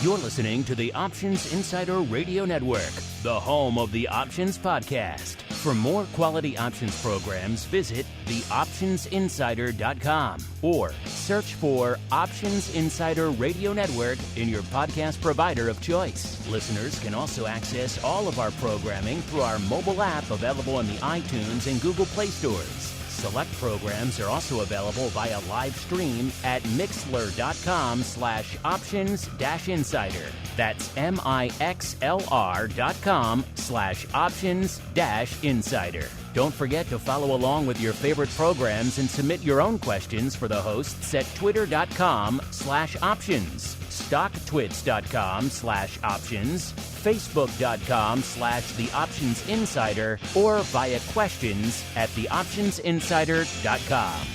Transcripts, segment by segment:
You're listening to the Options Insider Radio Network, the home of the Options Podcast. For more quality options programs, visit theoptionsinsider.com or search for Options Insider Radio Network in your podcast provider of choice. Listeners can also access all of our programming through our mobile app available in the iTunes and Google Play stores. Select programs are also available via live stream at mixlr.com/options-insider. That's mixlr.com/options-insider. Don't forget to follow along with your favorite programs and submit your own questions for the hosts at twitter.com/options, stocktwits.com/options, facebook.com/theoptionsinsider, or via questions at theoptionsinsider.com.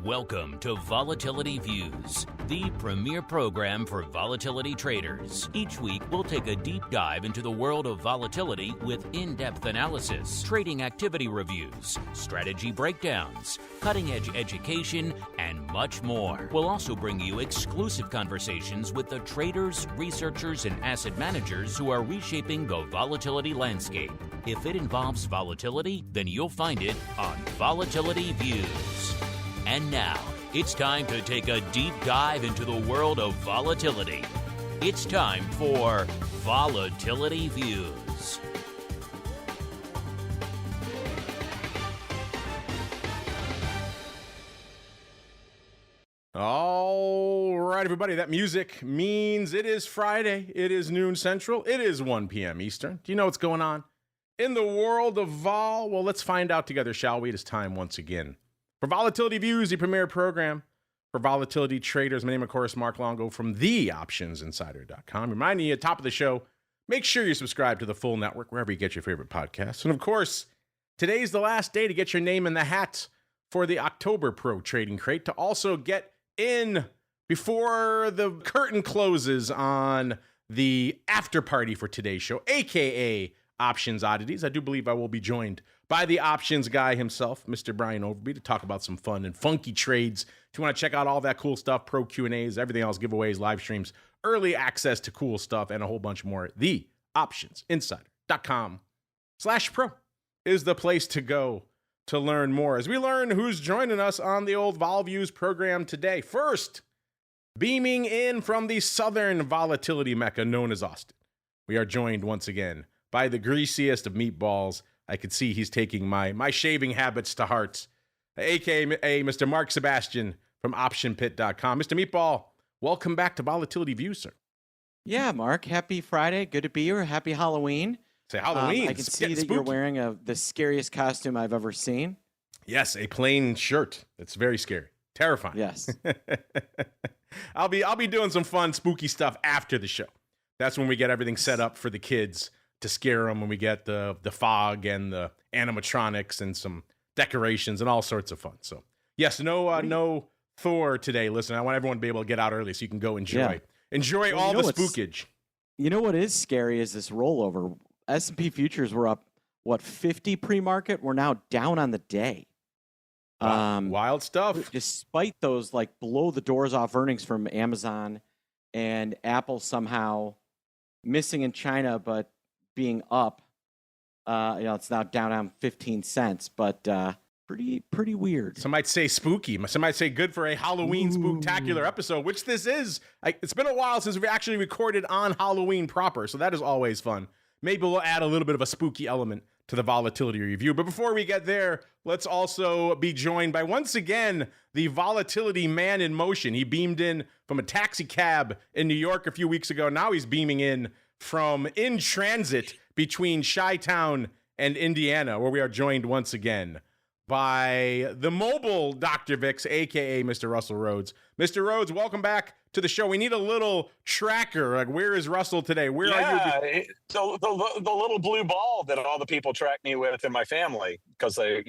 Welcome to Volatility Views, the premier program for volatility traders. Each week, we'll take a deep dive into the world of volatility with in-depth analysis, trading activity reviews, strategy breakdowns, cutting-edge education, and much more. We'll also bring you exclusive conversations with the traders, researchers, and asset managers who are reshaping the volatility landscape. If it involves volatility, then you'll find it on Volatility Views. And now, it's time to take a deep dive into the world of volatility. It's time for Volatility Views. All right, everybody, that music means it is Friday. It is noon Central. It is 1 p.m. Eastern. Do you know what's going on in the world of vol? Well, let's find out together, shall we? It is time once again for Volatility Views, the premier program for volatility traders. My name, of course, Mark Longo from theoptionsinsider.com. Reminding you at the top of the show, make sure you subscribe to the full network wherever you get your favorite podcasts. And of course, today's the last day to get your name in the hat for the October Pro Trading Crate, to also get in before the curtain closes on the after party for today's show, aka Options Oddities. I do believe I will be joined by the options guy himself, Mr. Brian Overby, to talk about some fun and funky trades. If you want to check out all that cool stuff, pro Q&As, everything else, giveaways, live streams, early access to cool stuff, and a whole bunch more, theoptionsinsider.com/pro is the place to go to learn more. As we learn who's joining us on the old Vol Views program today. First, beaming in from the southern volatility mecca known as Austin, we are joined once again by the greasiest of meatballs. I could see he's taking my shaving habits to heart, a.k.a. Mr. Mark Sebastian from OptionPit.com. Mr. Meatball, welcome back to Volatility Views, sir. Yeah, Mark, happy Friday. Good to be here. Happy Halloween. Say Halloween. I can see that you're wearing the scariest costume I've ever seen. Yes, a plain shirt. It's very scary. Terrifying. Yes. I'll be doing some fun, spooky stuff after the show. That's when we get everything set up for the kids to scare them, when we get the fog and the animatronics and some decorations and all sorts of fun. So, yes, no Thor today. Listen, I want everyone to be able to get out early so you can go enjoy all the spookage. You know what is scary is this rollover. S&P futures were up, 50 pre-market? We're now down on the day. Wild stuff. Despite those, blow the doors off earnings from Amazon and Apple somehow missing in China, but being up, it's now down on 15 cents, but pretty weird. Some might say spooky. Some might say good for a Halloween Spooktacular episode, which this is. It's been a while since we've actually recorded on Halloween proper, so that is always fun. Maybe we'll add a little bit of a spooky element to the volatility review. But before we get there, let's also be joined by, once again, the volatility man in motion. He beamed in from a taxi cab in New York a few weeks ago. Now he's beaming in from in transit between Chi-Town and Indiana, where we are joined once again by the mobile Dr. Vix, a.k.a. Mr. Russell Rhoads. Mr. Rhoads, welcome back to the show. We need a little tracker. Like, where is Russell today? Where are you? The little blue ball that all the people track me with in my family, because they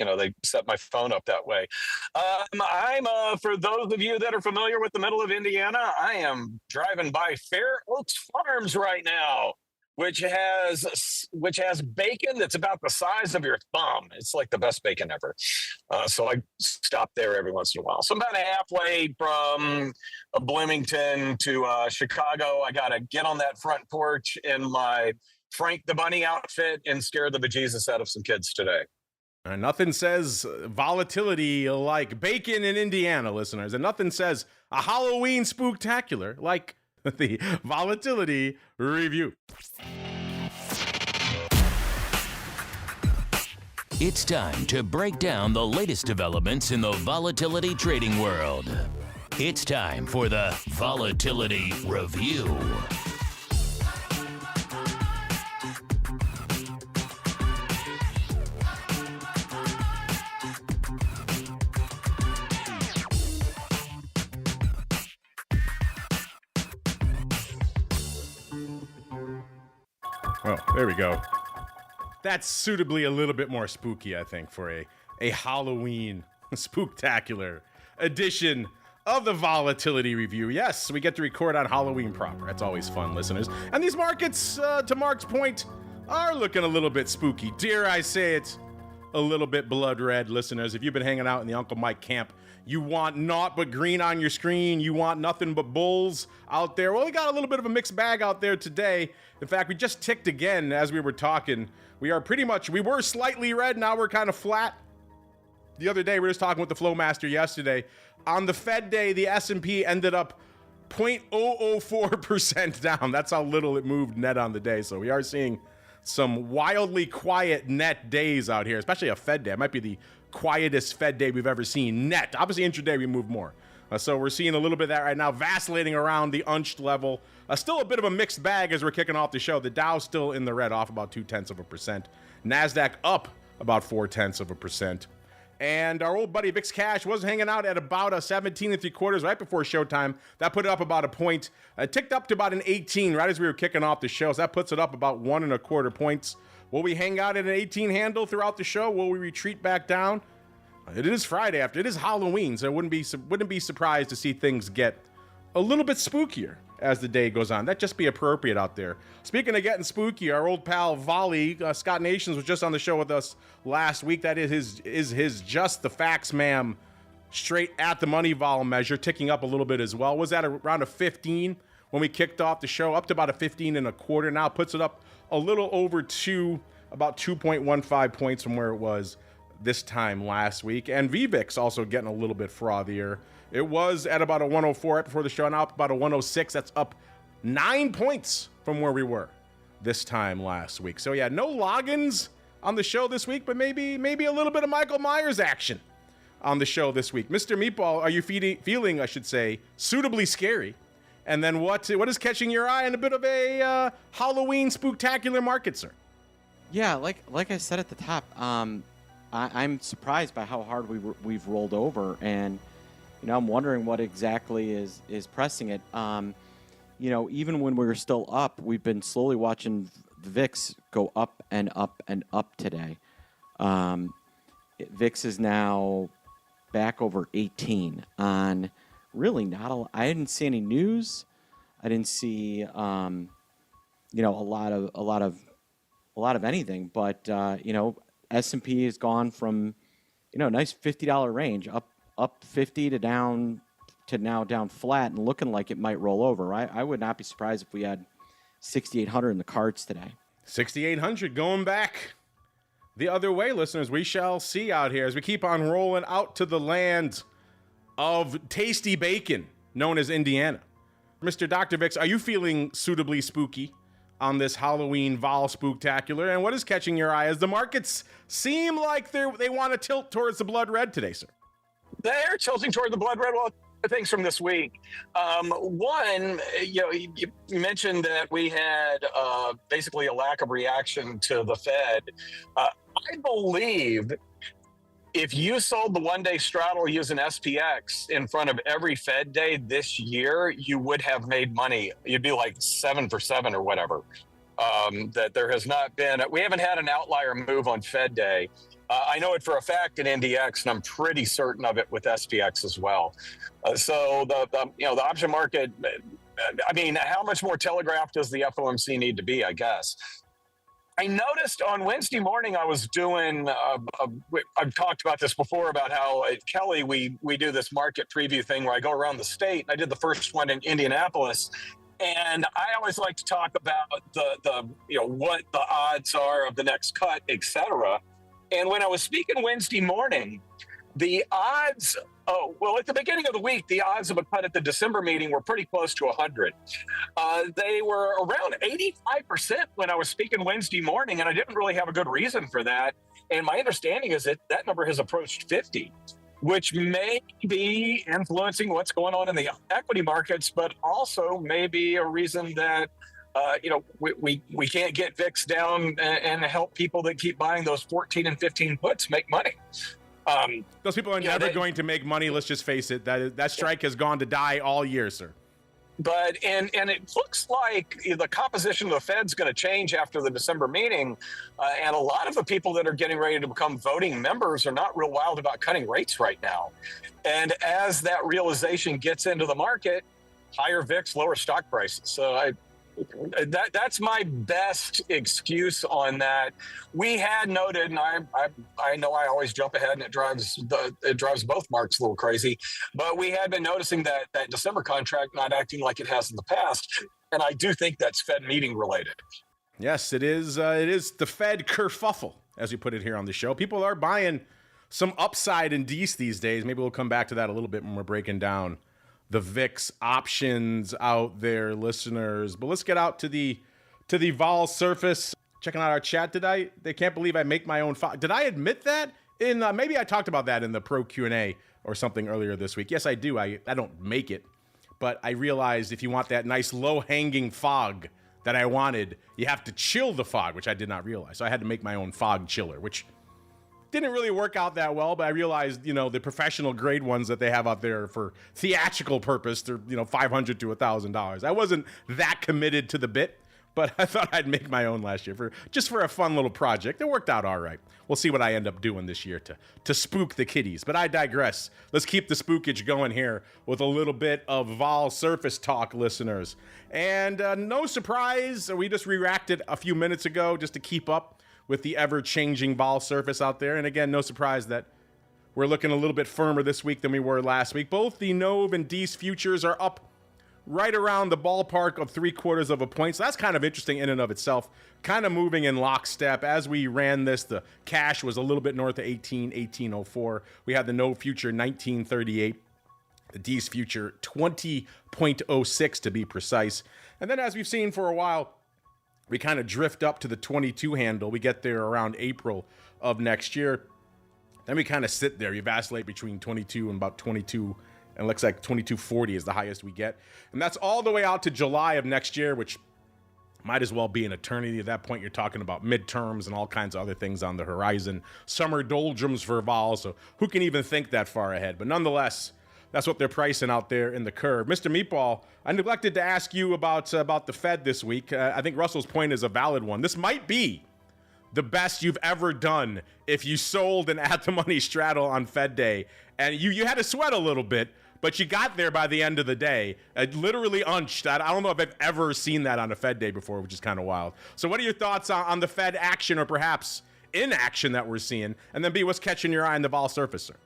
set my phone up that way. I'm for those of you that are familiar with the middle of Indiana, I am driving by Fair Oaks Farms right now, which has bacon that's about the size of your thumb. It's like the best bacon ever. So I stop there every once in a while. So I'm about halfway from Bloomington to Chicago. I got to get on that front porch in my Frank the Bunny outfit and scare the bejesus out of some kids today. Nothing says volatility like bacon in Indiana, listeners. And nothing says a Halloween spooktacular like the Volatility Review. It's time to break down the latest developments in the volatility trading world. It's time for the Volatility Review. Oh, there we go. That's suitably a little bit more spooky, I think, for a Halloween spooktacular edition of the Volatility Review. Yes, we get to record on Halloween proper. That's always fun, listeners. And these markets, to Mark's point, are looking a little bit spooky. Dare I say it, a little bit blood red, listeners. If you've been hanging out in the Uncle Mike camp, you want naught but green on your screen. You want nothing but bulls out there. Well, we got a little bit of a mixed bag out there today. In fact, we just ticked again as we were talking. We were slightly red. Now we're kind of flat. The other day, we were just talking with the Flow Master yesterday. On the Fed day, the S&P ended up 0.004% down. That's how little it moved net on the day. So we are seeing some wildly quiet net days out here, especially a Fed day. It might be the quietest Fed day we've ever seen net. Obviously, intraday, we move more. So we're seeing a little bit of that right now, vacillating around the unched level. Still a bit of a mixed bag as we're kicking off the show. The Dow's still in the red, off about 0.2%. NASDAQ up about 0.4%. And our old buddy VIX Cash was hanging out at about a 17 3/4 right before showtime. That put it up about a point. It ticked up to about an 18 right as we were kicking off the show. So that puts it up about 1 1/4 points. Will we hang out at an 18 handle throughout the show? Will we retreat back down? It is Friday it is Halloween, so I wouldn't be surprised to see things get a little bit spookier as the day goes on. That'd just be appropriate out there. Speaking of getting spooky, our old pal Volley, Scott Nations, was just on the show with us last week. That is his Just the Facts, ma'am, straight at the money vol measure, ticking up a little bit as well. Was at around a 15 when we kicked off the show, up to about a 15 1/4. Now puts it up a little over 2, about 2.15 points from where it was this time last week. And VVIX also getting a little bit frothier. It was at about a 104 right before the show, now up about a 106. That's up 9 points from where we were this time last week. So yeah, no logins on the show this week, but maybe a little bit of Michael Myers action on the show this week. Mr. Meatball, are you feeling, I should say, suitably scary? And then what is catching your eye in a bit of a Halloween spooktacular market, sir? Yeah, like I said at the top, I'm surprised by how hard we've rolled over, and I'm wondering what exactly is pressing it. Even when we were still up, we've been slowly watching the VIX go up and up and up today. VIX is now back over 18 on really I didn't see any news. I didn't see a lot of anything, but S&P has gone from, a nice $50 range up 50 to now down flat and looking like it might roll over. I would not be surprised if we had 6,800 in the cards today. 6,800 going back the other way, listeners. We shall see out here as we keep on rolling out to the land of tasty bacon known as Indiana. Mr. Dr. VIX, are you feeling suitably spooky on this Halloween vol spooktacular? And what is catching your eye as the markets seem like they want to tilt towards the blood red today, sir? They're tilting toward the blood red. Well, things from this week. One, you mentioned that we had basically a lack of reaction to the Fed. I believe if you sold the one-day straddle using SPX in front of every Fed day this year, you would have made money. You'd be like 7 for 7 or whatever. That there has not been, we haven't had an outlier move on Fed day. I know it for a fact in NDX, and I'm pretty certain of it with SPX as well. So the option market I mean, how much more telegraphed does the FOMC need to be, I guess? I noticed on Wednesday morning I was doing. I've talked about this before about how at Kelley we do this market preview thing where I go around the state. I did the first one in Indianapolis, and I always like to talk about the what the odds are of the next cut, etc. And when I was speaking Wednesday morning, the odds. Oh, well, at the beginning of the week, the odds of a cut at the December meeting were pretty close to 100. They were around 85% when I was speaking Wednesday morning, and I didn't really have a good reason for that. And my understanding is that that number has approached 50, which may be influencing what's going on in the equity markets, but also may be a reason that we can't get VIX down and help people that keep buying those 14 and 15 puts make money. Those people are never going to make money. Let's just face it. That strike has gone to die all year, sir. But and it looks like the composition of the Fed's going to change after the December meeting, and a lot of the people that are getting ready to become voting members are not real wild about cutting rates right now. And as that realization gets into the market, higher VIX, lower stock prices. So that's my best excuse on that. We had noted, and I know I always jump ahead, and it drives both marks a little crazy, but we had been noticing that December contract not acting like it has in the past, and I do think that's Fed meeting related. Yes, it is. It is the Fed kerfuffle, as we put it here on the show. People are buying some upside in D's these days. Maybe we'll come back to that a little bit when we're breaking down the VIX options out there, listeners. But let's get out to the vol surface. Checking out our chat today. They can't believe I make my own fog. Did I admit that? Maybe I talked about that in the pro Q&A or something earlier this week. Yes, I do. I don't make it, but I realized if you want that nice low-hanging fog that I wanted, you have to chill the fog, which I did not realize. So I had to make my own fog chiller, which didn't really work out that well, but I realized, the professional grade ones that they have out there for theatrical purpose, they're, $500 to $1,000. I wasn't that committed to the bit, but I thought I'd make my own last year for a fun little project. It worked out all right. We'll see what I end up doing this year to spook the kiddies, but I digress. Let's keep the spookage going here with a little bit of vol surface talk, listeners. And no surprise, we just reacted a few minutes ago just to keep up with the ever-changing vol surface out there. And again, no surprise that we're looking a little bit firmer this week than we were last week. Both the NOVE and DEES futures are up right around the ballpark of 0.75 of a point. So that's kind of interesting in and of itself. Kind of moving in lockstep. As we ran this, the cash was a little bit north of 1804. We had the NOVE future 1938. The DEES future 20.06 to be precise. And then as we've seen for a while, we kind of drift up to the 22 handle. We get there around April of next year. Then we kind of sit there. You vacillate between 22 and about 22, and it looks like 22.40 is the highest we get. And that's all the way out to July of next year, which might as well be an eternity. At that point, you're talking about midterms and all kinds of other things on the horizon. Summer doldrums for vol, so who can even think that far ahead? But nonetheless, that's what they're pricing out there in the curve. Mr. Meatball, I neglected to ask you about the Fed this week. I think Russell's point is a valid one. This might be the best you've ever done if you sold an at-the-money straddle on Fed Day. And you had to sweat a little bit, but you got there by the end of the day. Literally unched. I don't know if I've ever seen that on a Fed Day before, which is kind of wild. So what are your thoughts on the Fed action or perhaps inaction that we're seeing? And then B, what's catching your eye on the vol surface, sir?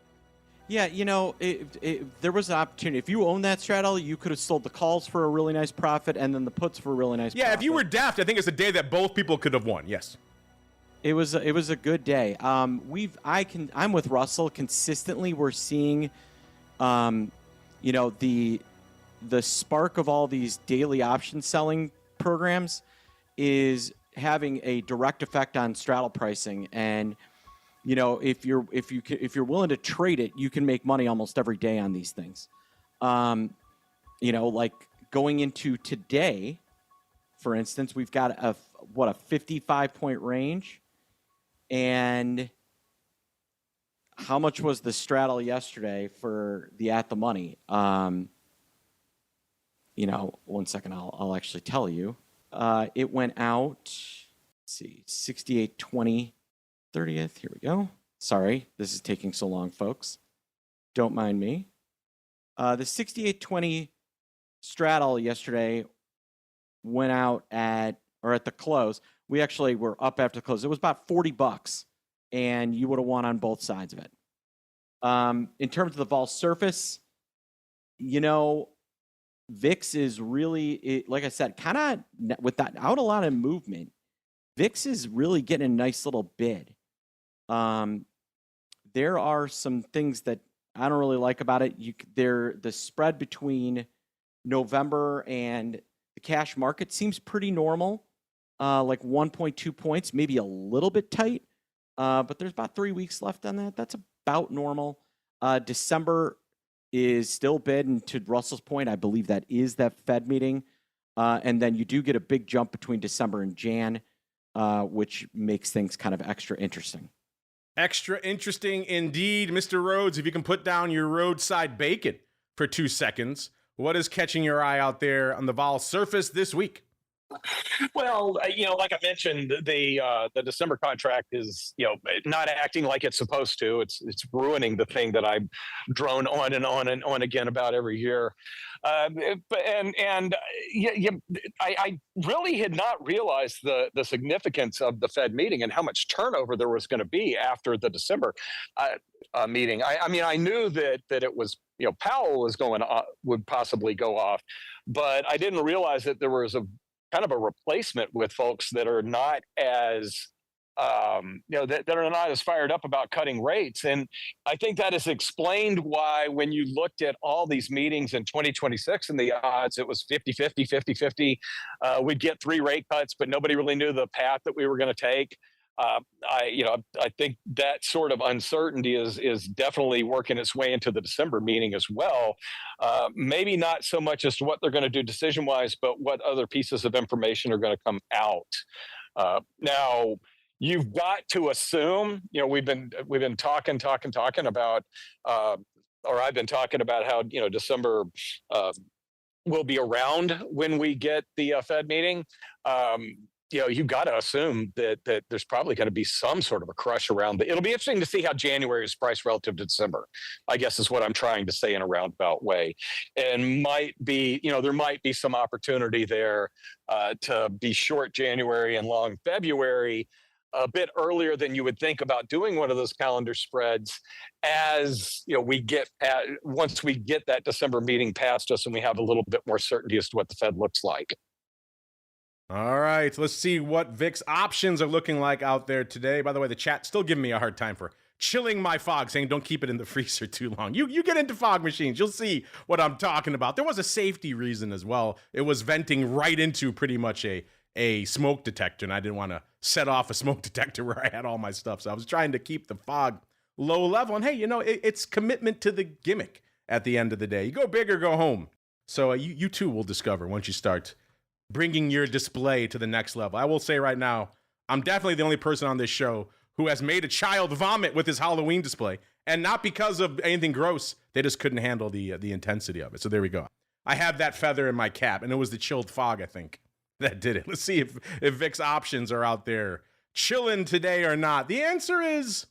Yeah, there was an opportunity. If you own that straddle, you could have sold the calls for a really nice profit and then the puts for a really nice profit. Yeah, if you were daft, I think it's a day that both people could have won. Yes. It was a good day. I'm with Russell. Consistently, we're seeing, the spark of all these daily option selling programs is having a direct effect on straddle pricing. And if you're willing to trade it, you can make money almost every day on these things. Like going into today, for instance, we've got a 55-point range. And how much was the straddle yesterday for the at the money? 1 second, I'll actually tell you. It went out, let's see, 68.20 30th. Here we go. Sorry, this is taking so long, folks. Don't mind me. The 68.20 straddle yesterday went out at the close. We actually were up after the close. It was about $40, and you would have won on both sides of it. In terms of the vol surface, VIX is really, like I said, kind of without a lot of movement. VIX is really getting a nice little bid. There are some things that I don't really like about it. The spread between November and the cash market seems pretty normal, like 1.2 points, maybe a little bit tight, but there's about 3 weeks left on that. That's about normal. December is still bid, and to Russell's point, I believe that is that Fed meeting. And then you do get a big jump between December and Jan, which makes things kind of extra interesting. Extra interesting indeed. Mr. Rhoads, if you can put down your roadside bacon for 2 seconds, what is catching your eye out there on the vol surface this week? Well, like I mentioned, the December contract is, not acting like it's supposed to. It's ruining the thing that I drone on and on and on again about every year. I really had not realized the significance of the Fed meeting and how much turnover there was going to be after the December meeting. I knew that it was, Powell was would possibly go off, but I didn't realize that there was a kind of a replacement with folks that are not as that are not as fired up about cutting rates. And I think that is explained why when you looked at all these meetings in 2026 and the odds, it was 50-50, 50-50. We'd get 3 rate cuts, but nobody really knew the path that we were going to take. I think that sort of uncertainty is definitely working its way into the December meeting as well. Maybe not so much as to what they're going to do decision-wise, but what other pieces of information are going to come out. Now, you've got to assume, we've been talking about, or I've been talking about how December will be around when we get the Fed meeting. You've got to assume that there's probably going to be some sort of a crush around it'll be interesting to see how January is priced relative to December, I guess is what I'm trying to say in a roundabout way. And might be, there might be some opportunity there to be short January and long February a bit earlier than you would think about doing one of those calendar spreads, as once we get that December meeting past us and we have a little bit more certainty as to what the Fed looks like. All right, let's see what VIX options are looking like out there today. By the way, the chat still giving me a hard time for chilling my fog, saying don't keep it in the freezer too long. You get into fog machines, you'll see what I'm talking about. There was a safety reason as well. It was venting right into pretty much a smoke detector, and I didn't want to set off a smoke detector where I had all my stuff. So I was trying to keep the fog low level. And hey, it's commitment to the gimmick at the end of the day. You go big or go home. So you too will discover once you start bringing your display to the next level. I will say right now, I'm definitely the only person on this show who has made a child vomit with his Halloween display, and not because of anything gross. They just couldn't handle the intensity of it. So there we go. I have that feather in my cap, and it was the chilled fog, I think, that did it. Let's see if VIX options are out there chilling today or not. The answer is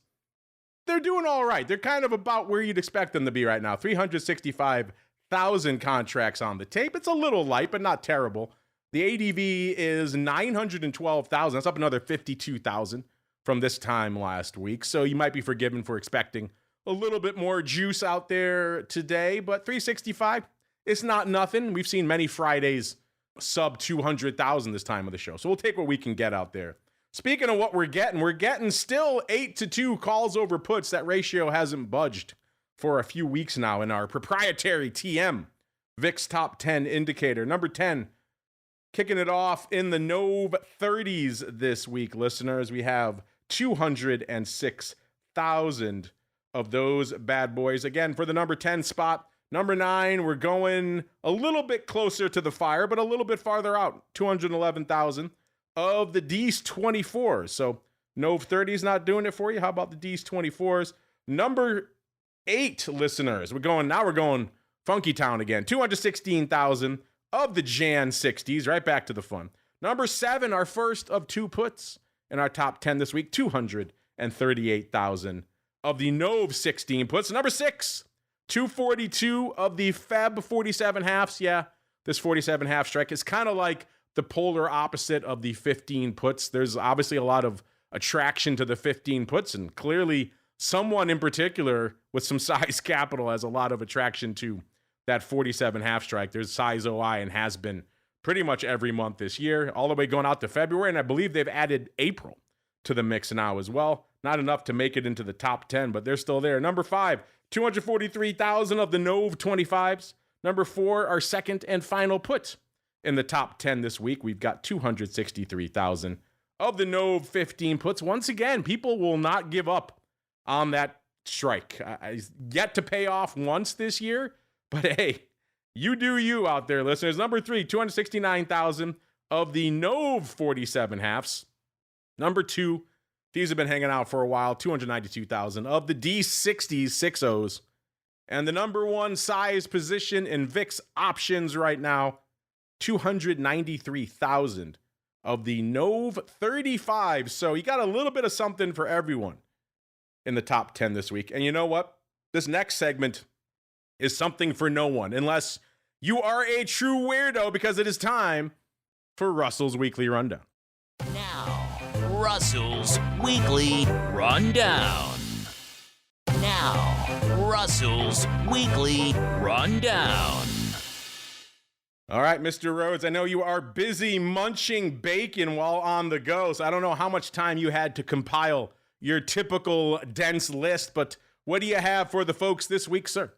they're doing all right. They're kind of about where you'd expect them to be right now. 365,000 contracts on the tape. It's a little light, but not terrible. The ADV is 912,000. That's up another 52,000 from this time last week. So you might be forgiven for expecting a little bit more juice out there today. But 365, it's not nothing. We've seen many Fridays sub 200,000 this time of the show. So we'll take what we can get out there. Speaking of what we're getting still 8-2 calls over puts. That ratio hasn't budged for a few weeks now in our proprietary TM VIX Top 10 indicator. Number 10. Kicking it off in the Nov 30s this week, listeners. We have 206,000 of those bad boys. Again, for the number 10 spot. Number 9, we're going a little bit closer to the fire, but a little bit farther out. 211,000 of the D's 24s. So Nov 30s not doing it for you. How about the D's 24s? Number 8, listeners. We're going funky town again. 216,000 of the Jan 60s, right back to the fun. Number 7, our first of 2 puts in our top 10 this week, 238,000 of the Nov 16 puts. Number 6, 242 of the Feb 47 halves. Yeah, this 47.5 strike is kind of like the polar opposite of the 15 puts. There's obviously a lot of attraction to the 15 puts, and clearly someone in particular with some size capital has a lot of attraction to that 47.5 strike. There's size OI and has been pretty much every month this year, all the way going out to February, and I believe they've added April to the mix now as well. Not enough to make it into the top 10, but they're still there. Number 5, 243,000 of the Nove 25s. Number 4, our second and final put in the top 10 this week. We've got 263,000 of the Nove 15 puts. Once again, people will not give up on that strike. Yet to pay off once this year, but hey, you do you out there, listeners. Number 3, 269,000 of the Nove 47 halves. Number 2, these have been hanging out for a while, 292,000 of the D60s 6Os. And the number 1 size position in VIX options right now, 293,000 of the Nove 35. So you got a little bit of something for everyone in the top 10 this week. And you know what? This next segment is something for no one, unless you are a true weirdo, because it is time for Russell's Weekly Rundown. Now, Russell's Weekly Rundown. Now, Russell's Weekly Rundown. All right, Mr. Rhoads, I know you are busy munching bacon while on the go, so I don't know how much time you had to compile your typical dense list, but what do you have for the folks this week, sir?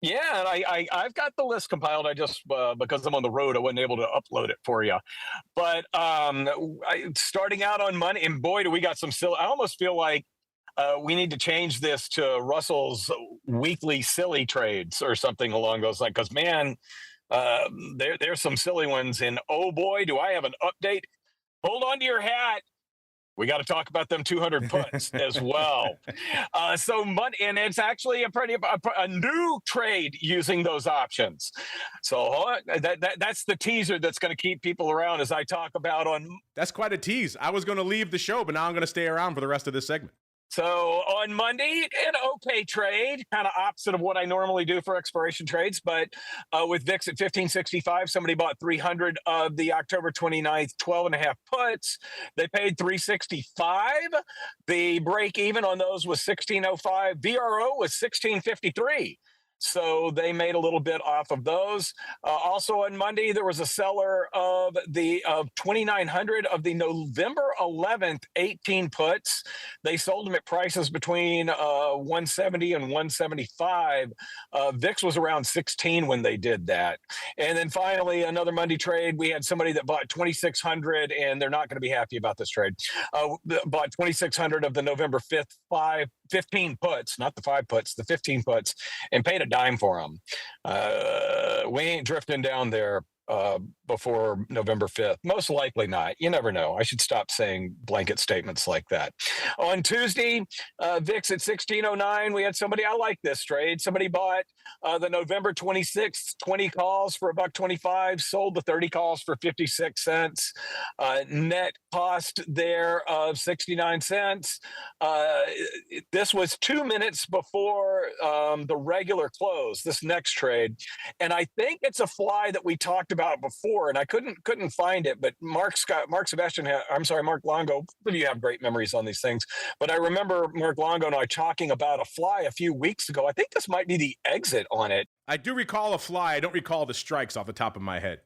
Yeah, and I've got the list compiled. I just because I'm on the road, I wasn't able to upload it for you. But starting out on Monday, and boy, do we got some silly. I almost feel like we need to change this to Russell's weekly silly trades or something along those lines. Because man, there's some silly ones. And oh boy, do I have an update. Hold on to your hat. We got to talk about them 200 puts as well. And it's actually a new trade using those options. So that's the teaser that's going to keep people around as I talk about on. That's quite a tease. I was going to leave the show, but now I'm going to stay around for the rest of this segment. So on Monday, an okay trade, kind of opposite of what I normally do for expiration trades, but with VIX at 1565, somebody bought 300 of the October 29th, 12.5 puts. They paid 365. The break even on those was 1605. VRO was 1653. So they made a little bit off of those. Also on Monday, there was a seller of 2,900 of the November 11th 18 puts. They sold them at prices between 170 and 175. VIX was around 16 when they did that. And then finally, another Monday trade. We had somebody that bought 2,600, and they're not going to be happy about this trade. Bought 2,600 of the November 5th 15 puts, not the 5 puts, the 15 puts, and paid a dime for them. We ain't drifting down there before November 5th. Most likely not. You never know. I should stop saying blanket statements like that. On Tuesday, VIX at 1609, we had somebody, I like this trade. Somebody bought the November 26th 20 calls for $1.25, sold the 30 calls for 56 cents. Net cost there of 69 cents. This was 2 minutes before the regular close, this next trade. And I think it's a fly that we talked about before, and I couldn't find it, but Mark Longo, you have great memories on these things, but I remember Mark Longo and I talking about a fly a few weeks ago. I think this might be the exit on it. I do recall a fly. I don't recall the strikes off the top of my head.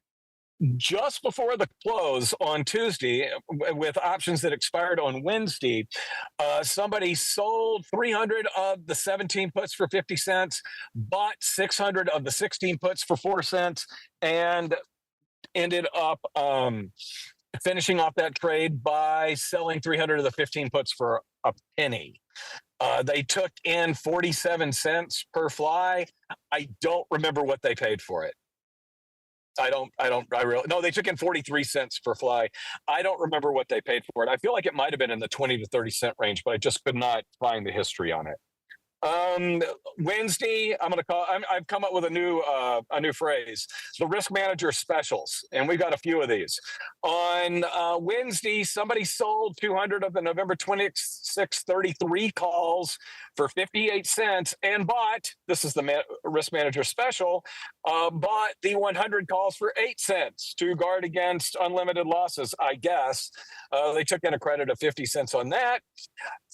Just before the close on Tuesday, with options that expired on Wednesday, somebody sold 300 of the 17 puts for 50 cents, bought 600 of the 16 puts for 4 cents, and ended up finishing off that trade by selling 300 of the 15 puts for a penny. They took in 47 cents per fly. I don't remember what they paid for it. They took in 43 cents per fly. I don't remember what they paid for it. I feel like it might have been in the 20 to 30 cent range, but I just could not find the history on it. Wednesday, I've come up with a new phrase, the risk manager specials, and we've got a few of these. On Wednesday, somebody sold 200 of the November 26, 33 calls for 58 cents and bought, this is the risk manager special, bought the 100 calls for 8 cents to guard against unlimited losses, I guess. They took in a credit of 50 cents on that.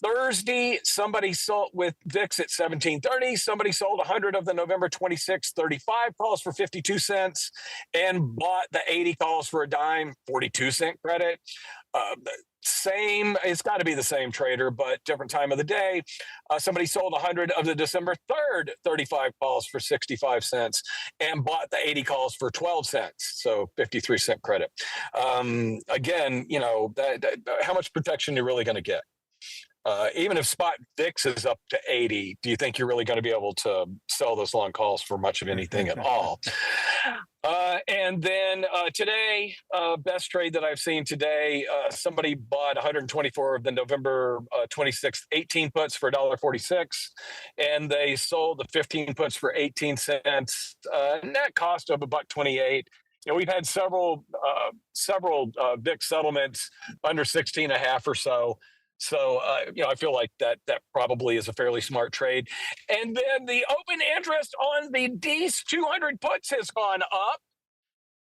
Thursday, somebody sold with VIX at 1730. Somebody sold 100 of the November 26, 35 calls for 52 cents and bought the 80 calls for a dime, 42-cent credit. Same, it's got to be the same trader, but different time of the day. Somebody sold 100 of the December 3rd 35 calls for 65 cents and bought the 80 calls for 12 cents, so 53-cent credit. Again, how much protection you're really going to get? Even if spot VIX is up to 80, do you think you're really going to be able to sell those long calls for much of anything at all? And then today, best trade that I've seen today, somebody bought 124 of the November 26th 18 puts for $1.46, and they sold the 15 puts for 18 cents, net cost of $1.28. We've had several VIX settlements under 16.5 or so. So, I feel like that probably is a fairly smart trade. And then the open interest on the DEES 200 puts has gone up.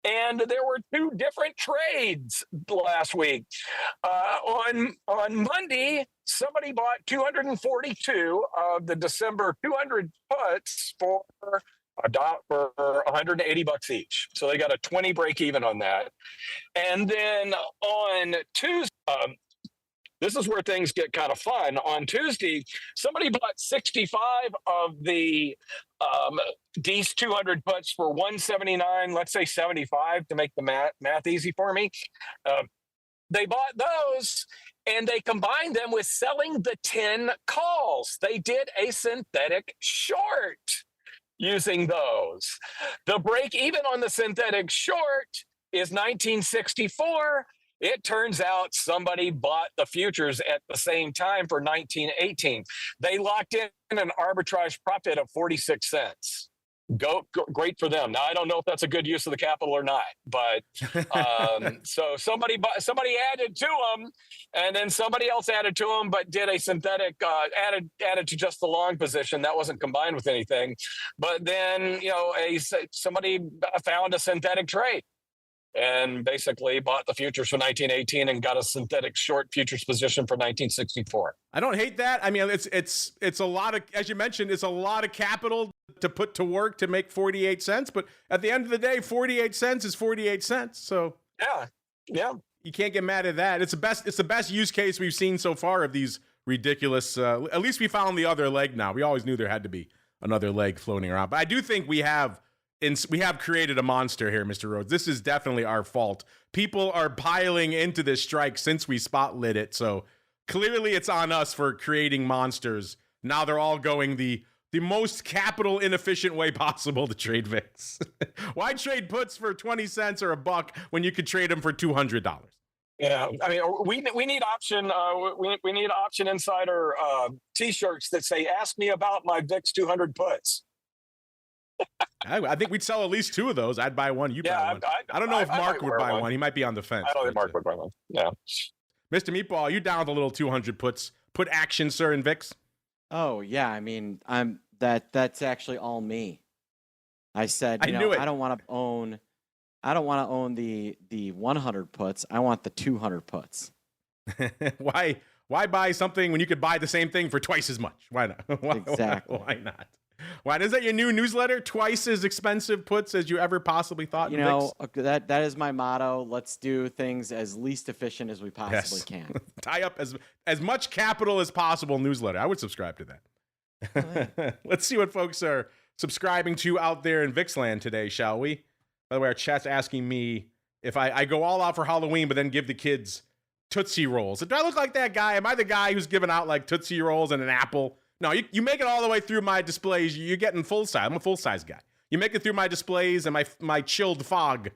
And there were two different trades last week. On Monday, somebody bought 242 of the December 200 puts for $180 each. So they got a 20 break even on that. And then on Tuesday, this is where things get kind of fun. On Tuesday, somebody bought 65 of the DEES 200 puts for $179, let's say 75 to make the math easy for me. They bought those and they combined them with selling the 10 calls. They did a synthetic short using those. The break even on the synthetic short is 1964. It turns out somebody bought the futures at the same time for 1918. They locked in an arbitrage profit of 46 cents. Go, great for them. Now, I don't know if that's a good use of the capital or not, but so somebody added to them, and then somebody else added to them, but did a synthetic added to just the long position that wasn't combined with anything. But then somebody found a synthetic trade and basically bought the futures for 1918 and got a synthetic short futures position for 1964. I don't hate that. I mean, it's a lot of, as you mentioned, it's a lot of capital to put to work to make 48 cents. But at the end of the day, 48 cents is 48 cents. So yeah, you can't get mad at that. It's the best use case we've seen so far of these ridiculous. At least we found the other leg now. We always knew there had to be another leg floating around. But I do think we have created a monster here, Mr. Rhoads. This is definitely our fault. People are piling into this strike since we spotlit it. So clearly it's on us for creating monsters. Now they're all going the most capital inefficient way possible to trade VIX. Why trade puts for 20 cents or $1 when you could trade them for $200? Yeah, I mean, we need option. We need option insider T-shirts that say, "Ask me about my VIX 200 puts." I think we'd sell at least 2 of those. I'd buy one. You buy one. I don't know if Mark would buy one. He might be on the fence. I don't think Mark would buy one. Yeah. Mr. Meatball, you down with a little 200 put action, sir, in VIX? Oh yeah, I mean, that's actually all me. I said, I don't want to own the 100 puts. I want the 200 puts. Why buy something when you could buy the same thing for twice as much? Why not? Exactly. Why not? Why is that your new newsletter? Twice as expensive puts as you ever possibly thought. That is my motto. Let's do things as least efficient as we possibly can. Tie up as much capital as possible. Newsletter. I would subscribe to that. Oh, yeah. Let's see what folks are subscribing to out there in VIXland today, shall we? By the way, our chat's asking me if I go all out for Halloween, but then give the kids Tootsie Rolls. Do I look like that guy? Am I the guy who's giving out like Tootsie Rolls and an apple? No, you make it all the way through my displays. You're getting full size. I'm a full size guy. You make it through my displays and my chilled fog.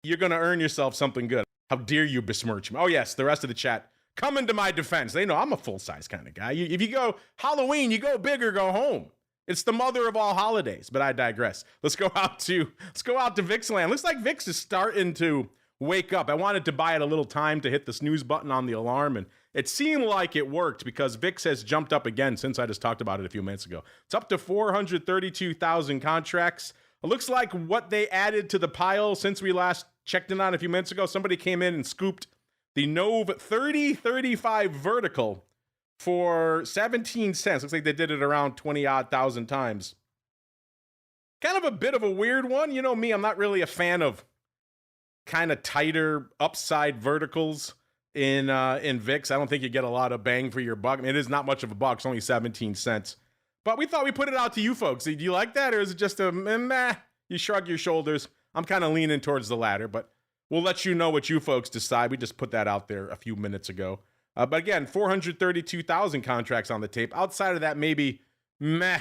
You're going to earn yourself something good. How dare you besmirch me? Oh, yes. The rest of the chat coming to my defense. They know I'm a full-size kind of guy. If you go Halloween, you go big or go home. It's the mother of all holidays, but I digress. Let's go out to VIX land. Looks like VIX is starting to wake up. I wanted to buy it a little time to hit the snooze button on the alarm, and it seemed like it worked because VIX has jumped up again since I just talked about it a few minutes ago. It's up to 432,000 contracts. It looks like what they added to the pile since we last checked in on a few minutes ago. Somebody came in and scooped the NOV 3035 vertical for 17 cents. Looks like they did it around 20-odd thousand times. Kind of a bit of a weird one. You know me, I'm not really a fan of kind of tighter upside verticals in VIX. I don't think you get a lot of bang for your buck. I mean, it is not much of a buck. It's only 17 cents. But we thought we'd put it out to you folks. Do you like that, or is it just a meh? You shrug your shoulders. I'm kind of leaning towards the latter, but we'll let you know what you folks decide. We just put that out there a few minutes ago. But again, 432,000 contracts on the tape. Outside of that, maybe meh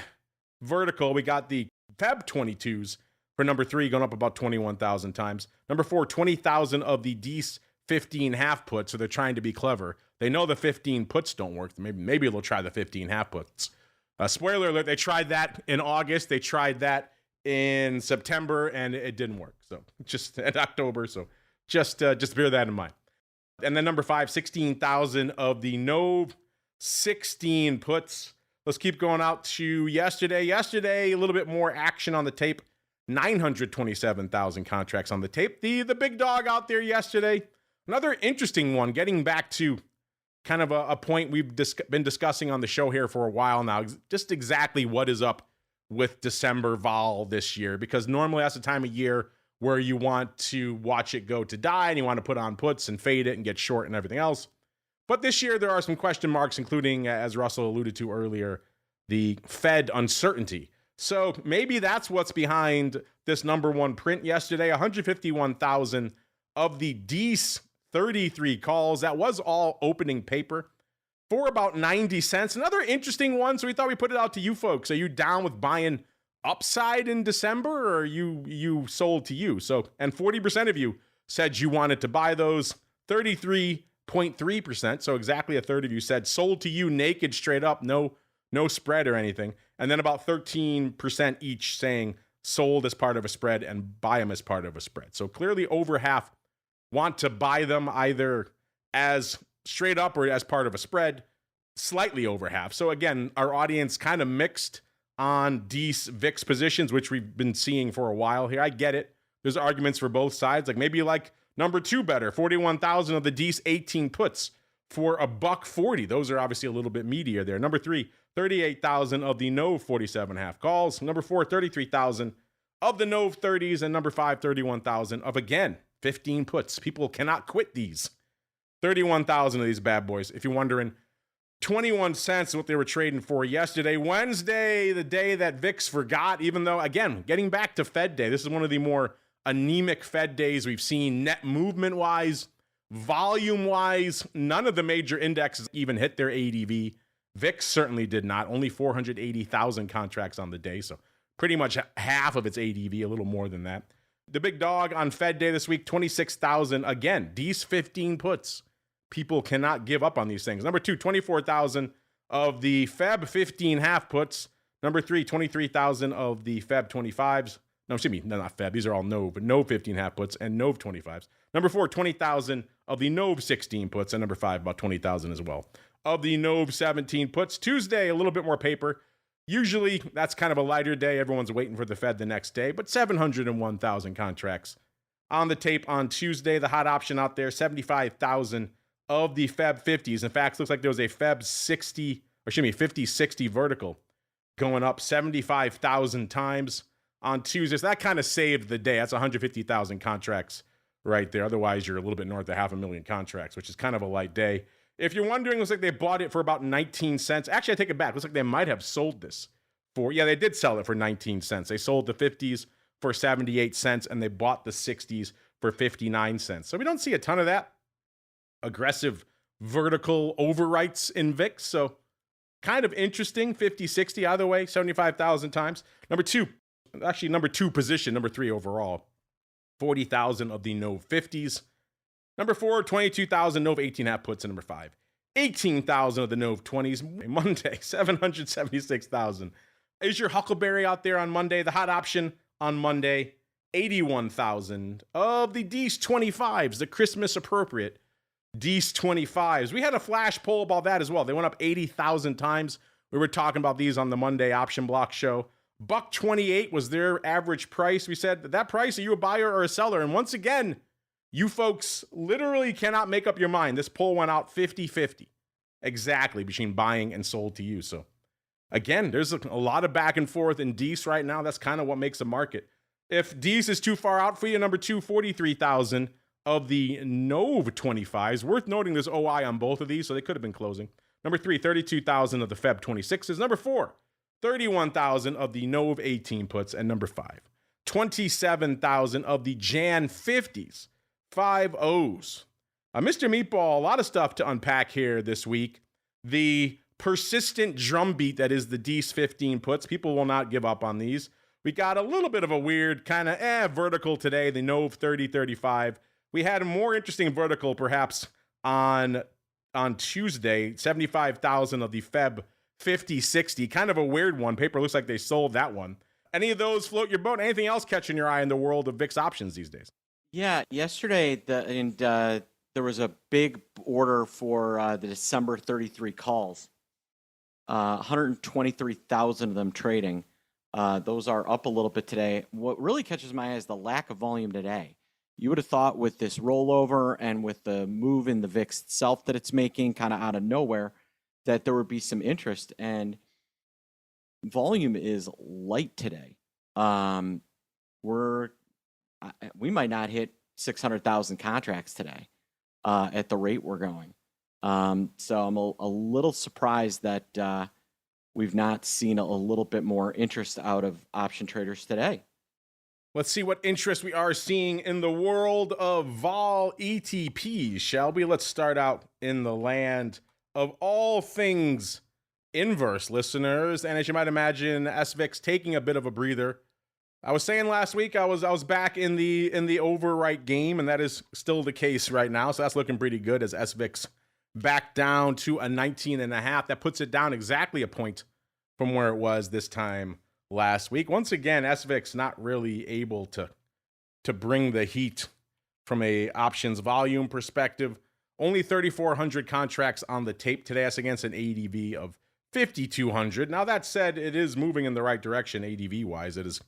vertical. We got the Feb 22s for number 3 going up about 21,000 times. Number 4, 20,000 of the DEIS 15 half puts. So they're trying to be clever. They know the 15 puts don't work. Maybe they'll try the 15 half puts. Spoiler alert, they tried that in August. They tried that in September, and it didn't work. So just in October. So just bear that in mind. And then number 5, 16,000 of the NOV 16 puts. Let's keep going out to yesterday. Yesterday, a little bit more action on the tape. 927,000 contracts on the tape. The big dog out there yesterday. Another interesting one, getting back to kind of a point we've been discussing on the show here for a while now. Just exactly what is up with December vol this year. Because normally that's the time of year where you want to watch it go to die and you want to put on puts and fade it and get short and everything else. But this year there are some question marks, including, as Russell alluded to earlier, the Fed uncertainty. So maybe that's what's behind this number one print yesterday. 151,000 of the DEIS 33 calls. That was all opening paper for about 90 cents. Another interesting one. So we thought we'd put it out to you folks. Are you down with buying upside in December, or are you sold to you? So, and 40% of you said you wanted to buy those. 33.3%. So exactly a third of you said sold to you naked, straight up, no spread or anything. And then about 13% each saying sold as part of a spread and buy them as part of a spread. So clearly over half want to buy them either as straight up or as part of a spread, slightly over half. So again, our audience kind of mixed on DEIS VIX positions, which we've been seeing for a while here. I get it. There's arguments for both sides. Like maybe you like number 2 better, 41,000 of the DEIS 18 puts for $1.40. Those are obviously a little bit meatier there. Number 3, 38,000 of the NOV 47.5 calls. Number 4, 33,000 of the NOV 30s. And number 5, 31,000 of, again, 15 puts. People cannot quit these. 31,000 of these bad boys. If you're wondering, 21 cents is what they were trading for yesterday. Wednesday, the day that VIX forgot, even though, again, getting back to Fed day, this is one of the more anemic Fed days we've seen net movement-wise, volume-wise. None of the major indexes even hit their ADV. VIX certainly did not. Only 480,000 contracts on the day, so pretty much half of its ADV, a little more than that. The big dog on Fed day this week, 26,000. Again, DEIS 15 puts. People cannot give up on these things. Number 2, 24,000 of the Feb 15 half puts. Number 3, 23,000 of the Feb 25s. No, excuse me, no, not Feb. These are all NOV, but NOV 15 half puts and NOV 25s. Number 4, 20,000 of the NOV 16 puts. And number 5, about 20,000 as well of the NOV 17 puts. Tuesday, a little bit more paper. Usually, that's kind of a lighter day. Everyone's waiting for the Fed the next day, but 701,000 contracts on the tape on Tuesday. The hot option out there, 75,000 of the Feb 50s. In fact, looks like there was a Feb 50-60 vertical going up 75,000 times on Tuesday. So that kind of saved the day. That's 150,000 contracts right there. Otherwise, you're a little bit north of 500,000 contracts, which is kind of a light day. If you're wondering, looks like they bought it for about 19 cents. Actually, I take it back. Looks like they might have sold this for, yeah, they did sell it for 19 cents. They sold the 50s for 78 cents, and they bought the 60s for 59 cents. So we don't see a ton of that aggressive vertical overwrites in VIX. So kind of interesting, 50-60 either way, 75,000 times. Number 2 position, number 3 overall, 40,000 of the NOV 50s. Number 4, 22,000 NOV 18 half puts, and number 5, 18,000 of the Nove 20s. Monday, 776,000. Is your Huckleberry out there on Monday? The hot option on Monday, 81,000 of the Dees 25s, the Christmas appropriate Dees 25s. We had a flash poll about that as well. They went up 80,000 times. We were talking about these on the Monday option block show. $128 was their average price. We said, that price, are you a buyer or a seller? And once again, you folks literally cannot make up your mind. This poll went out 50-50 exactly between buying and sold to you. So again, there's a lot of back and forth in Dees right now. That's kind of what makes a market. If Dees is too far out for you, number 2, 43,000 of the Nove 25s. Worth noting there's OI on both of these, so they could have been closing. Number 3, 32,000 of the Feb 26s. Number 4, 31,000 of the Nove 18 puts. And number 5, 27,000 of the Jan 50s, 5 O's. Mr. Meatball, a lot of stuff to unpack here this week. The persistent drumbeat that is the Dees 15 puts. People will not give up on these. We got a little bit of a weird kind of vertical today, the Nove 30-35. We had a more interesting vertical perhaps on Tuesday, 75,000 of the Feb 50-60. Kind of a weird one. Paper looks like they sold that one. Any of those float your boat? Anything else catching your eye in the world of VIX options these days? Yeah, yesterday there was a big order for the December 33 calls. 123,000 of them trading. Those are up a little bit today. What really catches my eye is the lack of volume today. You would have thought with this rollover and with the move in the VIX itself that it's making kind of out of nowhere that there would be some interest, and volume is light today. We might not hit 600,000 contracts today at the rate we're going. So I'm a little surprised that we've not seen a little bit more interest out of option traders today. Let's see what interest we are seeing in the world of vol ETPs, shall we? Let's start out in the land of all things inverse, listeners. And as you might imagine, SVIX taking a bit of a breather. I was saying last week I was back in the overwrite game, and that is still the case right now. So that's looking pretty good as SVIX back down to a 19.5. That puts it down exactly a point from where it was this time last week. Once again, SVIX not really able to bring the heat from a options volume perspective. Only 3,400 contracts on the tape today. That's against an ADV of 5,200. Now that said, it is moving in the right direction ADV wise. It is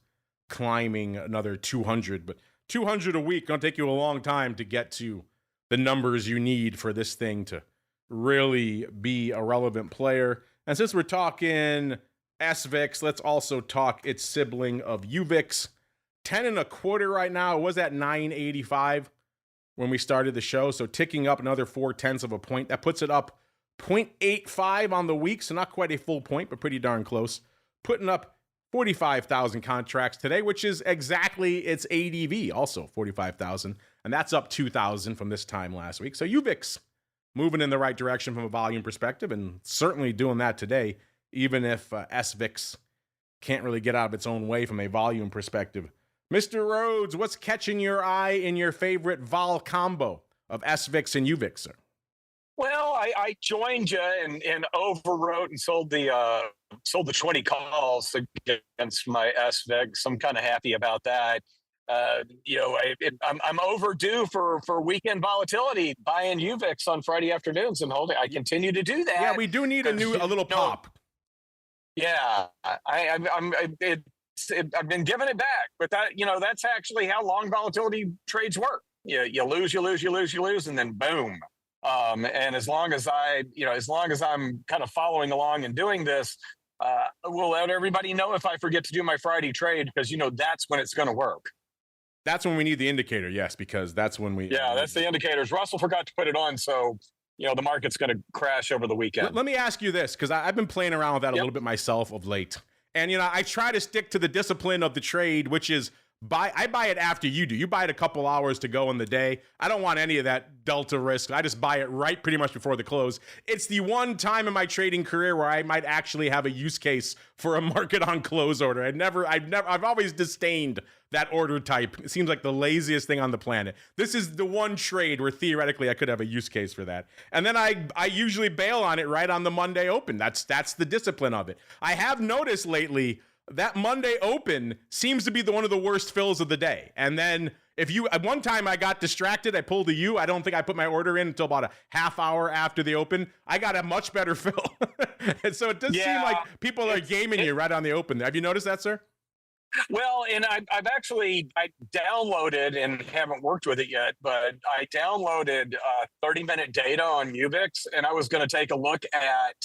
climbing another 200, but 200 a week gonna take you a long time to get to the numbers you need for this thing to really be a relevant player. And since we're talking SVIX, let's also talk its sibling of UVIX. 10.25 right now. It was at 985 when we started the show, so ticking up another 0.4 of a point. That puts it up 0.85 on the week, so not quite a full point, but pretty darn close. Putting up 45,000 contracts today, which is exactly its ADV, also 45,000, and that's up 2,000 from this time last week. So UVIX moving in the right direction from a volume perspective, and certainly doing that today, even if SVIX can't really get out of its own way from a volume perspective. Mr. Rhoads, what's catching your eye in your favorite vol combo of SVIX and UVIX, sir? Well, I joined you and overwrote and sold the 20 calls against my SVIX. I'm kind of happy about that. I'm overdue for weekend volatility, buying UVIX on Friday afternoons and holding. I continue to do that. Yeah, we do need a little pop. Yeah, I've been giving it back, but that's actually how long volatility trades work. You lose, and then boom. And as long as I'm kind of following along and doing this, we'll let everybody know if I forget to do my Friday trade, because that's when it's going to work. That's when we need the indicator, yes, because that's when we. Yeah, that's the indicators. Russell forgot to put it on, so the market's going to crash over the weekend. Let me ask you this, because I've been playing around with that a little bit myself of late. And, I try to stick to the discipline of the trade, which is I buy it after you do. You buy it a couple hours to go in the day. I don't want any of that delta risk. I just buy it right pretty much before the close. It's the one time in my trading career where I might actually have a use case for a market on close order. I've always disdained that order type. It seems like the laziest thing on the planet. This is the one trade where theoretically I could have a use case for that. And then I usually bail on it right on the Monday open. That's the discipline of it. I have noticed lately that Monday open seems to be one of the worst fills of the day. And then at one time I got distracted, I pulled a U. I don't think I put my order in until about a half hour after the open. I got a much better fill. And so it does seem like people are gaming you right on the open. Have you noticed that, sir? Well, and I downloaded and haven't worked with it yet, but I downloaded 30-minute data on UVIX, and I was going to take a look at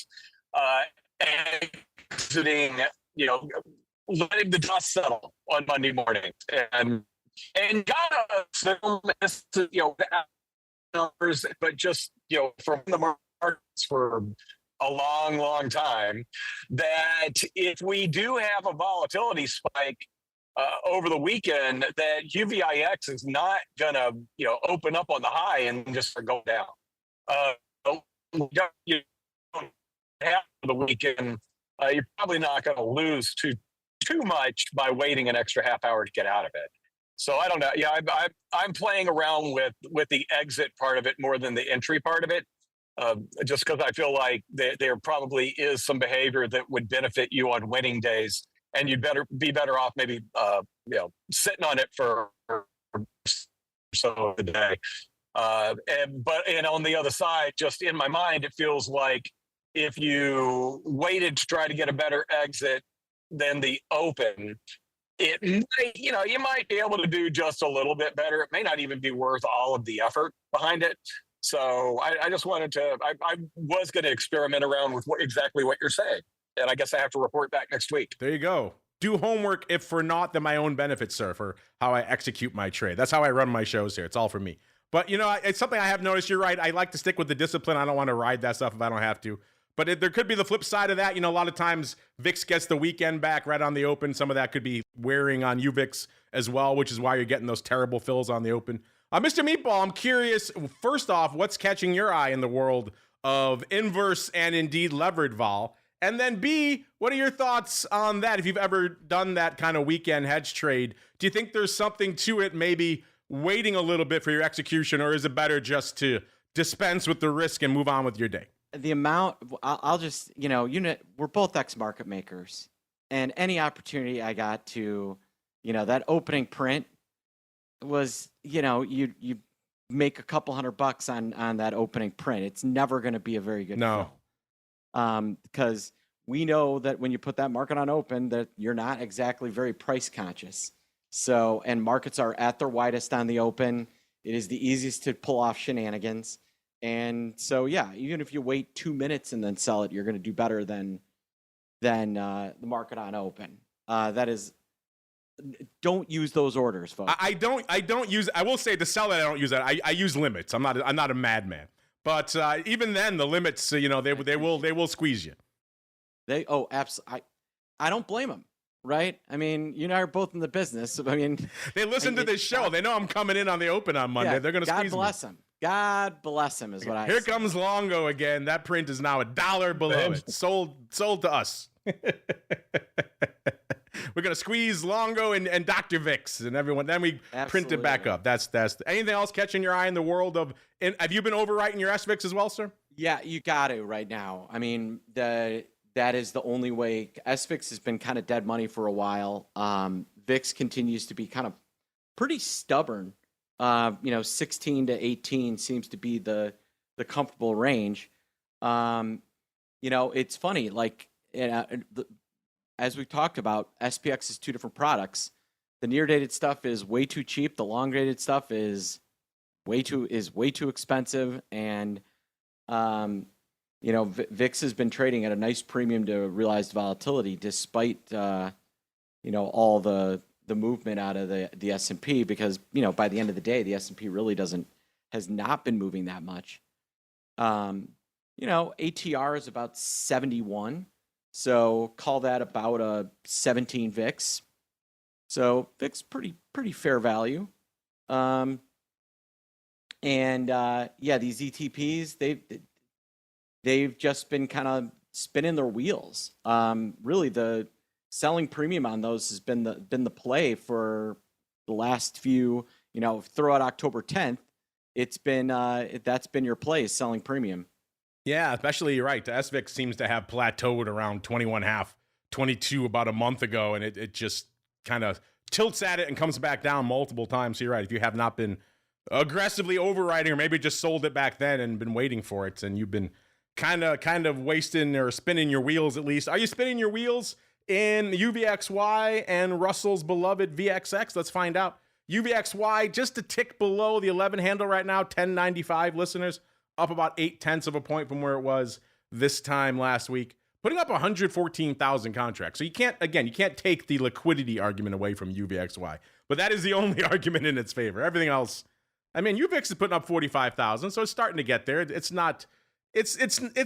exiting, letting the dust settle on Monday morning, and got numbers, but just from the markets for a long, long time, that if we do have a volatility spike over the weekend, that UVIX is not going to, open up on the high and just go down. Half of the weekend, you're probably not going to lose too much by waiting an extra half hour to get out of it. So I don't know. Yeah, I'm playing around with the exit part of it more than the entry part of it. Just because I feel like there probably is some behavior that would benefit you on winning days, and you'd be better off maybe sitting on it for so of the day. And on the other side, just in my mind, it feels like if you waited to try to get a better exit than the open, it might, you might be able to do just a little bit better. It may not even be worth all of the effort behind it. So I just wanted to, I was going to experiment around with exactly what you're saying. And I guess I have to report back next week. There you go. Do homework, if for not, then my own benefit, sir, for how I execute my trade. That's how I run my shows here. It's all for me. But, it's something I have noticed. You're right. I like to stick with the discipline. I don't want to ride that stuff if I don't have to. But there could be the flip side of that. A lot of times VIX gets the weekend back right on the open. Some of that could be wearing on UVIX as well, which is why you're getting those terrible fills on the open. Mr. Meatball, I'm curious, first off, what's catching your eye in the world of inverse and indeed levered vol? And then B, what are your thoughts on that? If you've ever done that kind of weekend hedge trade, do you think there's something to it, maybe waiting a little bit for your execution, or is it better just to dispense with the risk and move on with your day? The amount, I'll just, we're both ex-market makers, and any opportunity I got to, that opening print was, you make a couple $100 on that opening print. It's never going to be a very good no. Because we know that when you put that market on open, that you're not exactly very price conscious. So, and markets are at their widest on the open. It is the easiest to pull off shenanigans. And so, yeah, even if you wait 2 minutes and then sell it, you're going to do better than the market on open. That is, don't use those orders, folks. I don't use. I will say to sell it, I don't use that. I use limits. I'm not a madman. But even then, the limits, they will squeeze you. Absolutely. I don't blame them. Right? I mean, you and I are both in the business. I mean, they listen to this show. They know I'm coming in on the open on Monday. Yeah, they're going to squeeze me. God bless them. God bless him is what I Here say. comes Longo again. That print is now $1 below it. Sold to us. We're going to squeeze Longo and Dr. Vix and everyone. Then we print it back up. That's anything else catching your eye in the world of, have you been overwriting your SVIX as well, sir? Yeah, you got to right now. I mean, that is the only way. SVIX has been kind of dead money for a while. VIX continues to be kind of pretty stubborn. 16 to 18 seems to be the comfortable range. It's funny, like, as we talked about, SPX is two different products. The near dated stuff is way too cheap. The long dated stuff is way too expensive. And, VIX has been trading at a nice premium to realized volatility, despite, all the movement out of the S&P, because, by the end of the day, the S&P really has not been moving that much. ATR is about 71. So call that about a 17 VIX. So VIX pretty fair value. Yeah, these ETPs, they've just been kind of spinning their wheels. Really, the selling premium on those has been the play for the last few. Throughout October 10th, it's been that's been your play, selling premium. Yeah, especially you're right. The SVIX seems to have plateaued around 21.5, 22 about a month ago, and it just kind of tilts at it and comes back down multiple times. So you're right. If you have not been aggressively overriding, or maybe just sold it back then and been waiting for it, and you've been kind of wasting or spinning your wheels at least. Are you spinning your wheels in UVXY and Russell's beloved VXX? Let's find out. UVXY just a tick below the 11 handle right now, 1095 listeners, up about 0.8 of a point from where it was this time last week, putting up 114,000 contracts. So you can't take the liquidity argument away from UVXY, but that is the only argument in its favor. Everything else, UVIX is putting up 45,000, so it's starting to get there. It's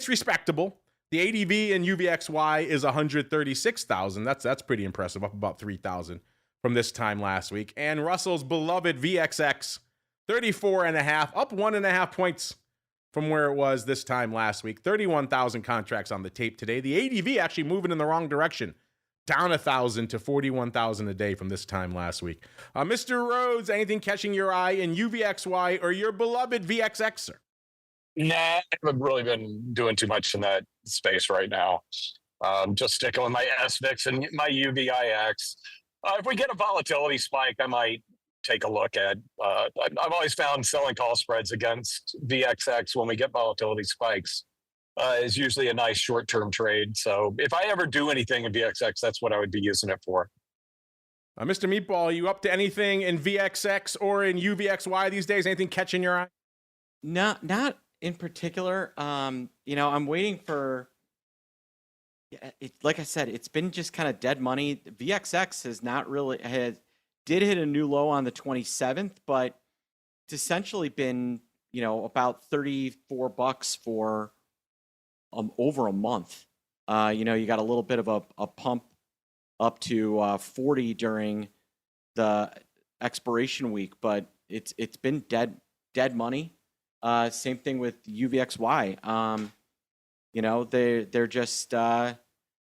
respectable. The ADV in UVXY is 136,000. That's pretty impressive, up about 3,000 from this time last week. And Russell's beloved VXX, 34.5, up 1.5 points from where it was this time last week. 31,000 contracts on the tape today. The ADV actually moving in the wrong direction, down 1,000 to 41,000 a day from this time last week. Mr. Rhoads, anything catching your eye in UVXY or your beloved VXX, sir? Nah, I haven't really been doing too much in that space right now. Just sticking with my SVIX and my UVIX. If we get a volatility spike, I might take a look at. I've always found selling call spreads against VXX when we get volatility spikes is usually a nice short-term trade. So if I ever do anything in VXX, that's what I would be using it for. Mr. Meatball, are you up to anything in VXX or in UVXY these days? Anything catching your eye? Not in particular. I'm waiting for. Like I said, it's been just kind of dead money. VXX has not really did hit a new low on the 27th, but it's essentially been about $34 for over a month. You got a little bit of a pump up to 40 during the expiration week, but it's been dead money. Same thing with UVXY. They're just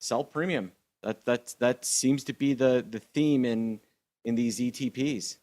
sell premium. That seems to be the theme in these ETPs.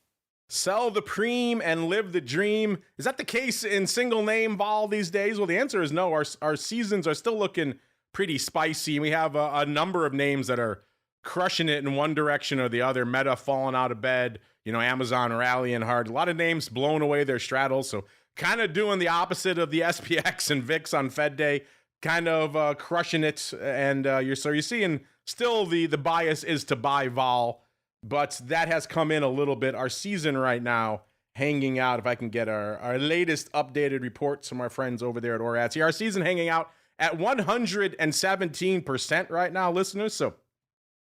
Sell the preem and live the dream. Is that the case in single name vol these days? Well, the answer is no. Our seasons are still looking pretty spicy. We have a number of names that are crushing it in one direction or the other. Meta falling out of bed. Amazon rallying hard. A lot of names blowing away their straddles. So kind of doing the opposite of the SPX and VIX on Fed Day. Kind of crushing it, and you're seeing still the bias is to buy vol, but that has come in a little bit. Our season right now hanging out, if I can get our latest updated reports from our friends over there at Rhoads. Our season hanging out at 117% right now, listeners. So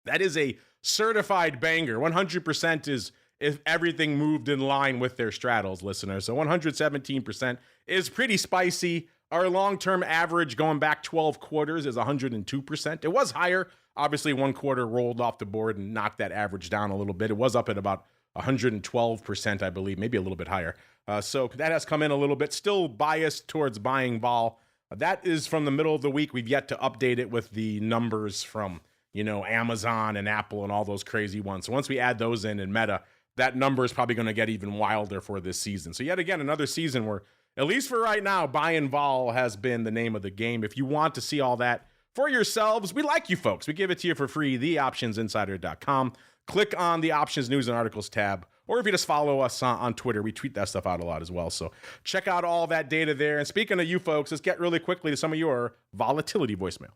that is a certified banger. 100% is if everything moved in line with their straddles, listeners. So 117% is pretty spicy. Our long-term average going back 12 quarters is 102%. It was higher. Obviously, one quarter rolled off the board and knocked that average down a little bit. It was up at about 112%, I believe, maybe a little bit higher. So that has come in a little bit. Still biased towards buying vol. That is from the middle of the week. We've yet to update it with the numbers from, Amazon and Apple and all those crazy ones. So once we add those in and Meta, that number is probably going to get even wilder for this season. So yet again, another season where, at least for right now, buying vol has been the name of the game. If you want to see all that for yourselves, we like you folks. We give it to you for free, theoptionsinsider.com. Click on the Options News and Articles tab, or if you just follow us on Twitter, we tweet that stuff out a lot as well. So check out all that data there. And speaking of you folks, let's get really quickly to some of your volatility voicemail.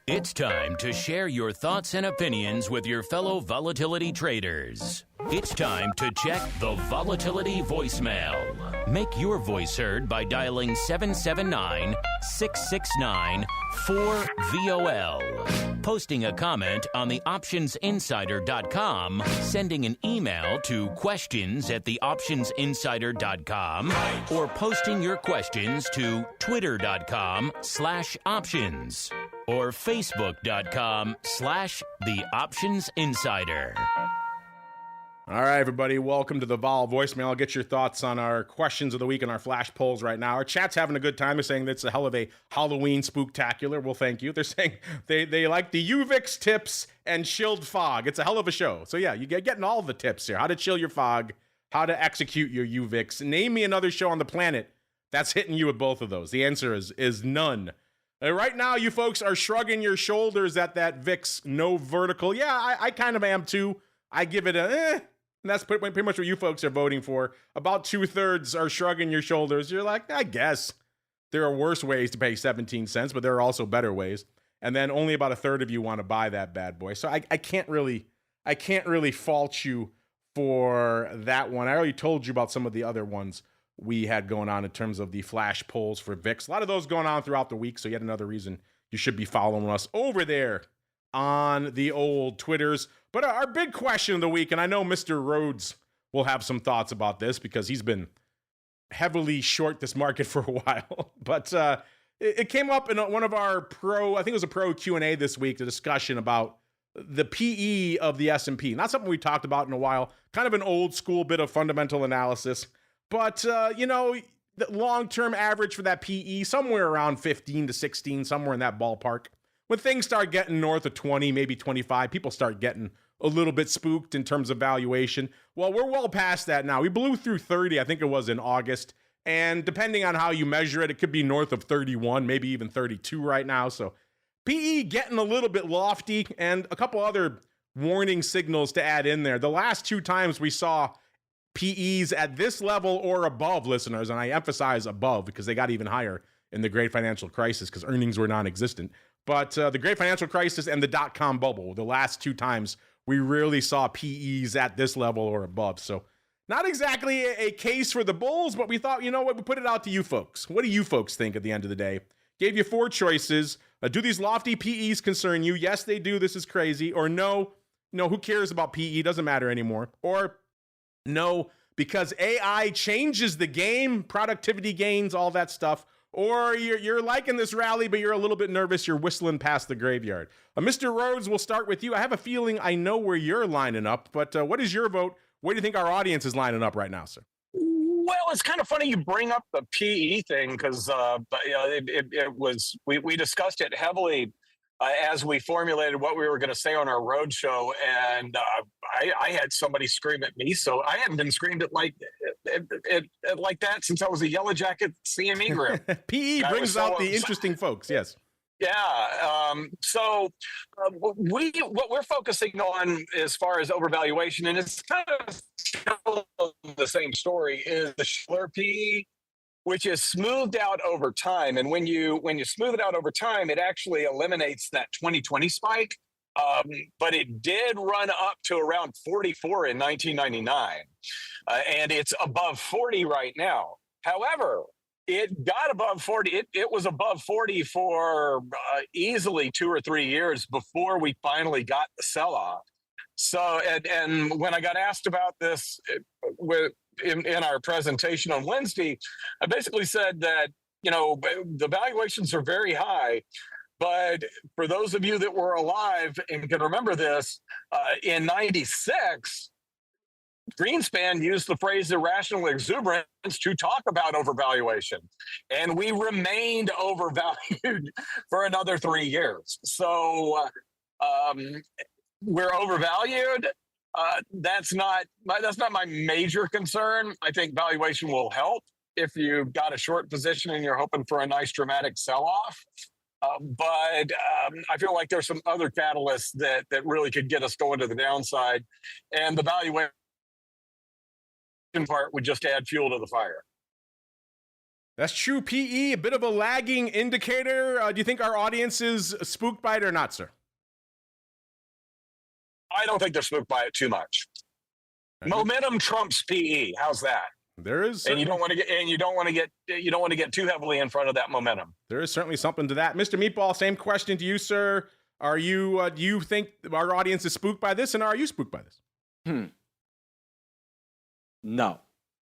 It's time to share your thoughts and opinions with your fellow volatility traders. It's time to check the volatility voicemail. Make your voice heard by dialing 779-669-4VOL. Posting a comment on the optionsinsider.com, sending an email to questions@theoptionsinsider.com, or posting your questions to twitter.com/options. or facebook.com/The Options Insider. All right, everybody, welcome to the Vol voicemail. I'll get your thoughts on our questions of the week and our flash polls right now. Our chat's having a good time. They're saying that's a hell of a Halloween spooktacular. Well, thank you. They're saying they like the UVIX tips and chilled fog. It's a hell of a show. So yeah, you're getting all the tips here. How to chill your fog, how to execute your UVIX. Name me another show on the planet that's hitting you with both of those. The answer is none. Right now, you folks are shrugging your shoulders at that VIX no vertical. Yeah, I kind of am too. I give it a and that's pretty much what you folks are voting for. About 2/3 are shrugging your shoulders. You're like, I guess there are worse ways to pay 17 cents, but there are also better ways. And then only about 1/3 of you want to buy that bad boy. So I can't really fault you for that one. I already told you about some of the other ones we had going on in terms of the flash polls for VIX. A lot of those going on throughout the week. So yet another reason you should be following us over there on the old Twitters. But our big question of the week, and I know Mr. Rhoads will have some thoughts about this because he's been heavily short this market for a while. But it came up in one of our I think it was a pro Q&A this week, the discussion about the PE of the S&P. Not something we talked about in a while, kind of an old school bit of fundamental analysis. But, the long-term average for that PE, somewhere around 15 to 16, somewhere in that ballpark. When things start getting north of 20, maybe 25, people start getting a little bit spooked in terms of valuation. Well, we're well past that now. We blew through 30, I think it was in August. And depending on how you measure it, it could be north of 31, maybe even 32 right now. So PE getting a little bit lofty, and a couple other warning signals to add in there. The last 2 times we saw PEs at this level or above, listeners, and I emphasize above because they got even higher in the great financial crisis because earnings were non-existent. But the great financial crisis and the dot-com bubble, the last 2 times we really saw PEs at this level or above. So not exactly a case for the bulls, but we thought, you know what, we put it out to you folks. What do you folks think at the end of the day? Gave you 4 choices. Do these lofty PEs concern you? Yes, they do. This is crazy. Or no, who cares about PE? Doesn't matter anymore. Or no, because AI changes the game, productivity gains, all that stuff. Or you're liking this rally, but you're a little bit nervous. You're whistling past the graveyard. Mr. Rhoads, we'll start with you. I have a feeling I know where you're lining up, but what is your vote? Where do you think our audience is lining up right now, sir? Well, it's kind of funny you bring up the PE thing because it was we discussed it heavily as we formulated what we were going to say on our road show, and I had somebody scream at me, so I hadn't been screamed at like that since I was a Yellow Jacket CME group. PE brings out the interesting folks, yes. Yeah. So what we're focusing on as far as overvaluation, and it's kind of the same story, is the Shiller PE, which is smoothed out over time. And when you smooth it out over time, it actually eliminates that 2020 spike. But it did run up to around 44 in 1999. And it's above 40 right now. However, it got above 40. It was above 40 for easily 2 or 3 years before we finally got the sell-off. So, and when I got asked about this in our presentation on Wednesday, I basically said that, the valuations are very high. But for those of you that were alive and can remember this, in 96, Greenspan used the phrase irrational exuberance to talk about overvaluation. And we remained overvalued for another 3 years. So we're overvalued. That's not my major concern. I think valuation will help if you've got a short position and you're hoping for a nice dramatic sell-off. But I feel like there's some other catalysts that really could get us going to the downside. And the valuation part would just add fuel to the fire. That's true. PE, a bit of a lagging indicator. Do you think our audience is spooked by it or not, sir? I don't think they're spooked by it too much. Momentum trumps PE. How's that? There is, and you don't want to get too heavily in front of that momentum. There is certainly something to that. Mr. Meatball, same question to you, sir. Are you do you think our audience is spooked by this, and are you spooked by this? No,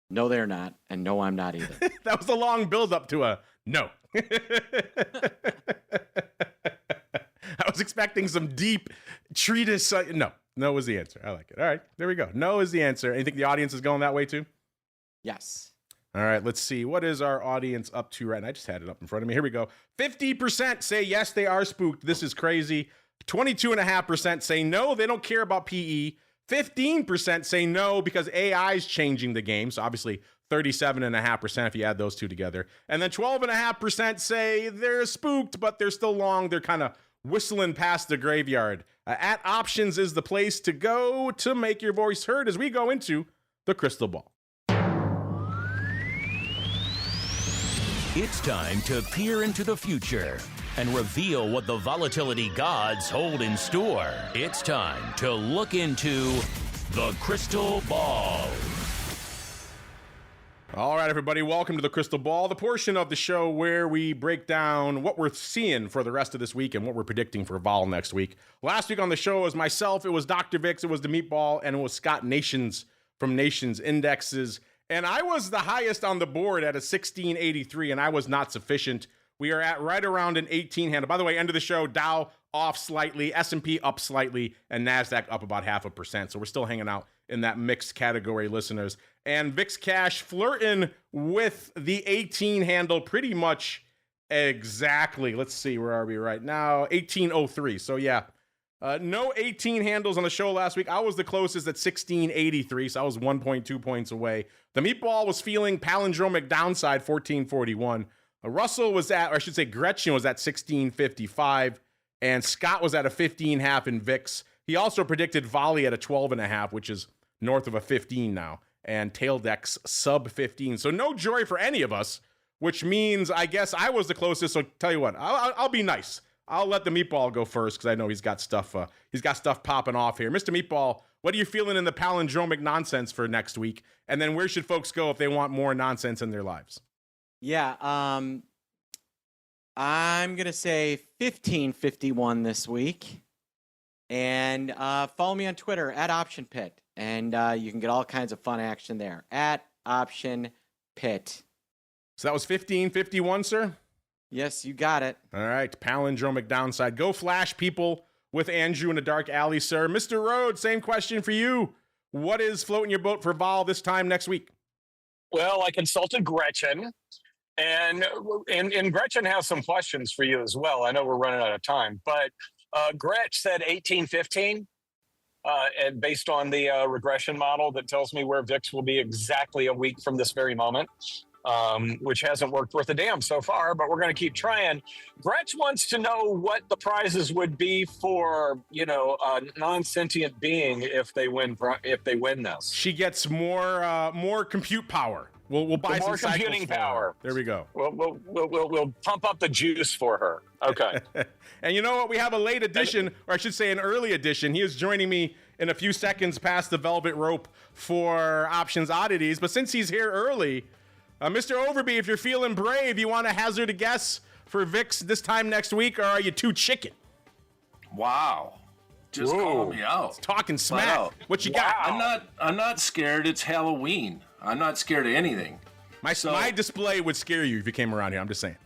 they're not, and no, I'm not either. That was a long build up to a no. was expecting some deep treatise. No was the answer. I like it. All right, there we go. No is the answer. And you think the audience is going that way too? Yes. All right, let's see. What is our audience up to right now? I just had it up in front of me. Here we go. 50% say yes, they are spooked. This is crazy. 22.5% say no, they don't care about PE. 15% say no because AI is changing the game. So obviously 37.5% if you add those two together. And then 12.5% say they're spooked, but they're still long. They're kind of whistling past the graveyard. At Options is the place to go to make your voice heard as we go into the crystal ball. It's time to peer into the future and reveal what the volatility gods hold in store. It's time to look into the crystal ball. All right, everybody, welcome to the crystal ball, the portion of the show where we break down what we're seeing for the rest of this week and what we're predicting for vol next week. Last week on the show was myself, it was Dr. Vix, it was the Meatball, and it was Scott Nations from Nations Indexes. And I was the highest on the board at a 1683, and I was not sufficient. We are at right around an 18 handle. By the way, end of the show, Dow off slightly, S&P up slightly, and NASDAQ up about 0.5%. So we're still hanging out in that mixed category, listeners. And VIX Cash flirting with the 18 handle pretty much exactly. Let's see, where are we right now? 1803. So yeah, no 18 handles on the show last week. I was the closest at 1683, so I was 1.2 points away. The Meatball was feeling palindromic downside, 1441. Russell was at, or I should say Gretchen was at 1655, and Scott was at a 15.5 in VIX. He also predicted Volley at a 12.5, which is north of a 15 now, and Taildex sub 15. So no joy for any of us, which means I guess I was the closest. So tell you what, I'll be nice. I'll let the Meatball go first because I know he's got stuff popping off here. Mr. Meatball, what are you feeling in the palindromic nonsense for next week? And then where should folks go if they want more nonsense in their lives? Yeah, I'm going to say 1551 this week. And follow me on Twitter at Option Pit. And you can get all kinds of fun action there at Option Pit. So that was 1551, sir? Yes, you got it. All right, palindromic downside. Go flash people with Andrew in a dark alley, sir. Mr. Rhoads, same question for you. What is floating your boat for vol this time next week? Well, I consulted Gretchen, and Gretchen has some questions for you as well. I know we're running out of time, but Gretch said 1815, and based on the regression model that tells me where VIX will be exactly a week from this very moment. Which hasn't worked worth a damn so far, but we're going to keep trying. Gretch wants to know what the prizes would be for, a non-sentient being if they win this. She gets more compute power. We'll buy some more computing power. There we go. We'll pump up the juice for her. Okay. And you know what? We have a late edition, or I should say an early edition. He is joining me in a few seconds past the velvet rope for Options Oddities. But since he's here early, Mr. Overby, if you're feeling brave, you want to hazard a guess for VIX this time next week, or are you too chicken? Wow. Just call me out. Talking smack. Wow. What you got? I'm not scared. It's Halloween. I'm not scared of anything. My display would scare you if you came around here. I'm just saying.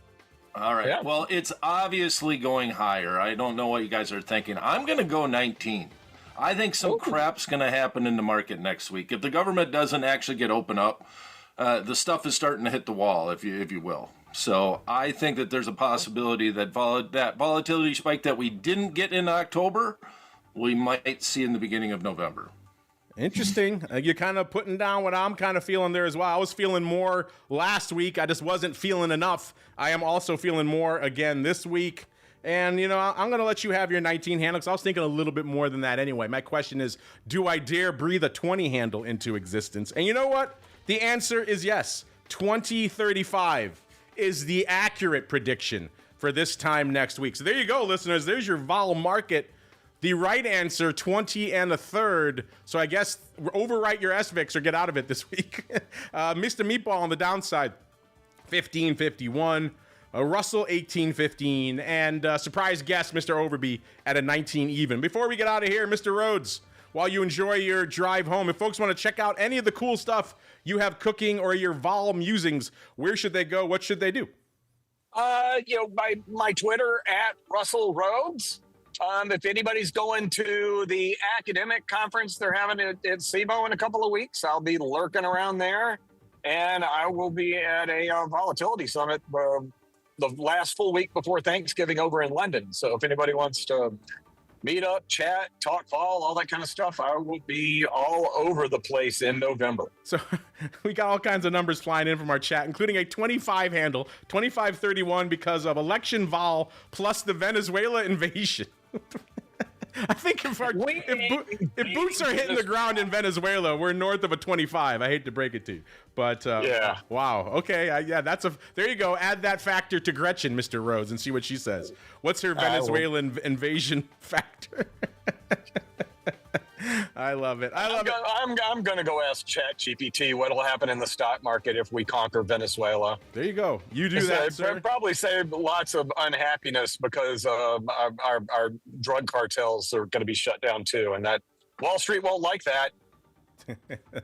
All right. Yeah. Well, it's obviously going higher. I don't know what you guys are thinking. I'm going to go 19. I think some crap's going to happen in the market next week. If the government doesn't actually get open up, the stuff is starting to hit the wall, if you will. So I think that there's a possibility that that volatility spike that we didn't get in October, we might see in the beginning of November. Interesting. You're kind of putting down what I'm kind of feeling there as well. I was feeling more last week. I just wasn't feeling enough. I am also feeling more again this week. And, I'm going to let you have your 19 handle because I was thinking a little bit more than that anyway. My question is, do I dare breathe a 20 handle into existence? And you know what? The answer is yes. 2035 is the accurate prediction for this time next week. So there you go, listeners. There's your vol market. The right answer, 20 and a third. So I guess overwrite your SVIX or get out of it this week. Mr. Meatball on the downside, 1551. Russell, 1815. And surprise guest, Mr. Overby, at a 19 even. Before we get out of here, Mr. Rhoads, while you enjoy your drive home, if folks want to check out any of the cool stuff you have cooking or your vol musings, where should they go? What should they do? My Twitter at Russell Rhoads. If anybody's going to the academic conference they're having at SEMO in a couple of weeks, I'll be lurking around there. And I will be at a volatility summit the last full week before Thanksgiving over in London. So if anybody wants to meet up, chat, talk fall, all that kind of stuff, I will be all over the place in November. So we got all kinds of numbers flying in from our chat, including a 25 handle, 2531, because of election vol plus the Venezuela invasion. I think if boots are hitting the ground in Venezuela, we're north of a 25. I hate to break it to you, but yeah. Wow. Okay. Yeah, there you go. Add that factor to Gretchen, Mr. Rhoads, and see what she says. What's her Venezuelan invasion factor? I love it. I'm going to go ask ChatGPT what'll happen in the stock market if we conquer Venezuela. There you go. You do that, sir. Probably save lots of unhappiness because our drug cartels are going to be shut down too, and that Wall Street won't like that.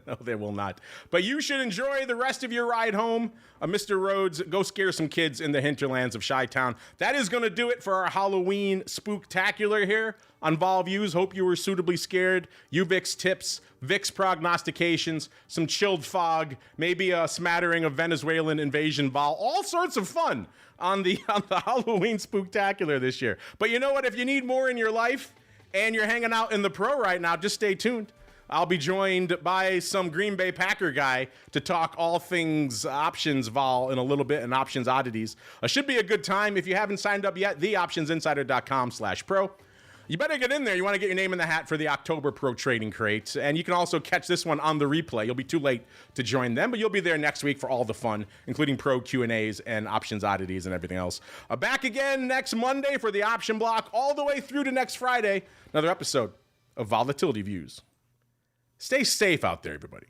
No, they will not. But you should enjoy the rest of your ride home. Mr. Rhoads, go scare some kids in the hinterlands of Chi-Town. That is going to do it for our Halloween spooktacular here on Vol Views. Hope you were suitably scared. UVIX tips, VIX prognostications, some chilled fog, maybe a smattering of Venezuelan invasion vol. All sorts of fun on the Halloween spooktacular this year. But you know what? If you need more in your life and you're hanging out in the pro right now, just stay tuned. I'll be joined by some Green Bay Packer guy to talk all things options vol in a little bit and options oddities. Should be a good time. If you haven't signed up yet, theoptionsinsider.com/pro. You better get in there. You want to get your name in the hat for the October Pro Trading Crate. And you can also catch this one on the replay. You'll be too late to join them, but you'll be there next week for all the fun, including pro Q&As and options oddities and everything else. Back again next Monday for the option block all the way through to next Friday. Another episode of Volatility Views. Stay safe out there, everybody.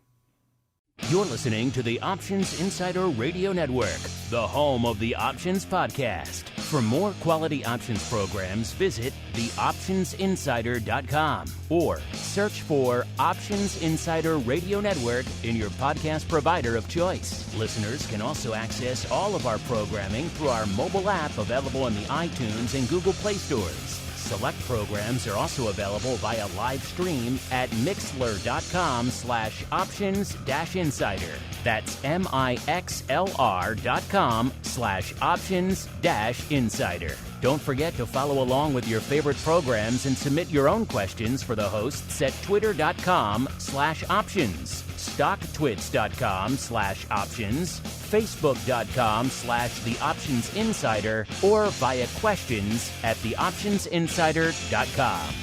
You're listening to the Options Insider Radio Network, the home of the Options Podcast. For more quality options programs, visit theoptionsinsider.com or search for Options Insider Radio Network in your podcast provider of choice. Listeners can also access all of our programming through our mobile app available in the iTunes and Google Play stores. Select programs are also available via live stream at mixlr.com/options-insider. That's mixlr.com/options-insider. Don't forget to follow along with your favorite programs and submit your own questions for the hosts at twitter.com/options, stocktwits.com/options, facebook.com/theoptionsinsider, or via questions at theoptionsinsider.com.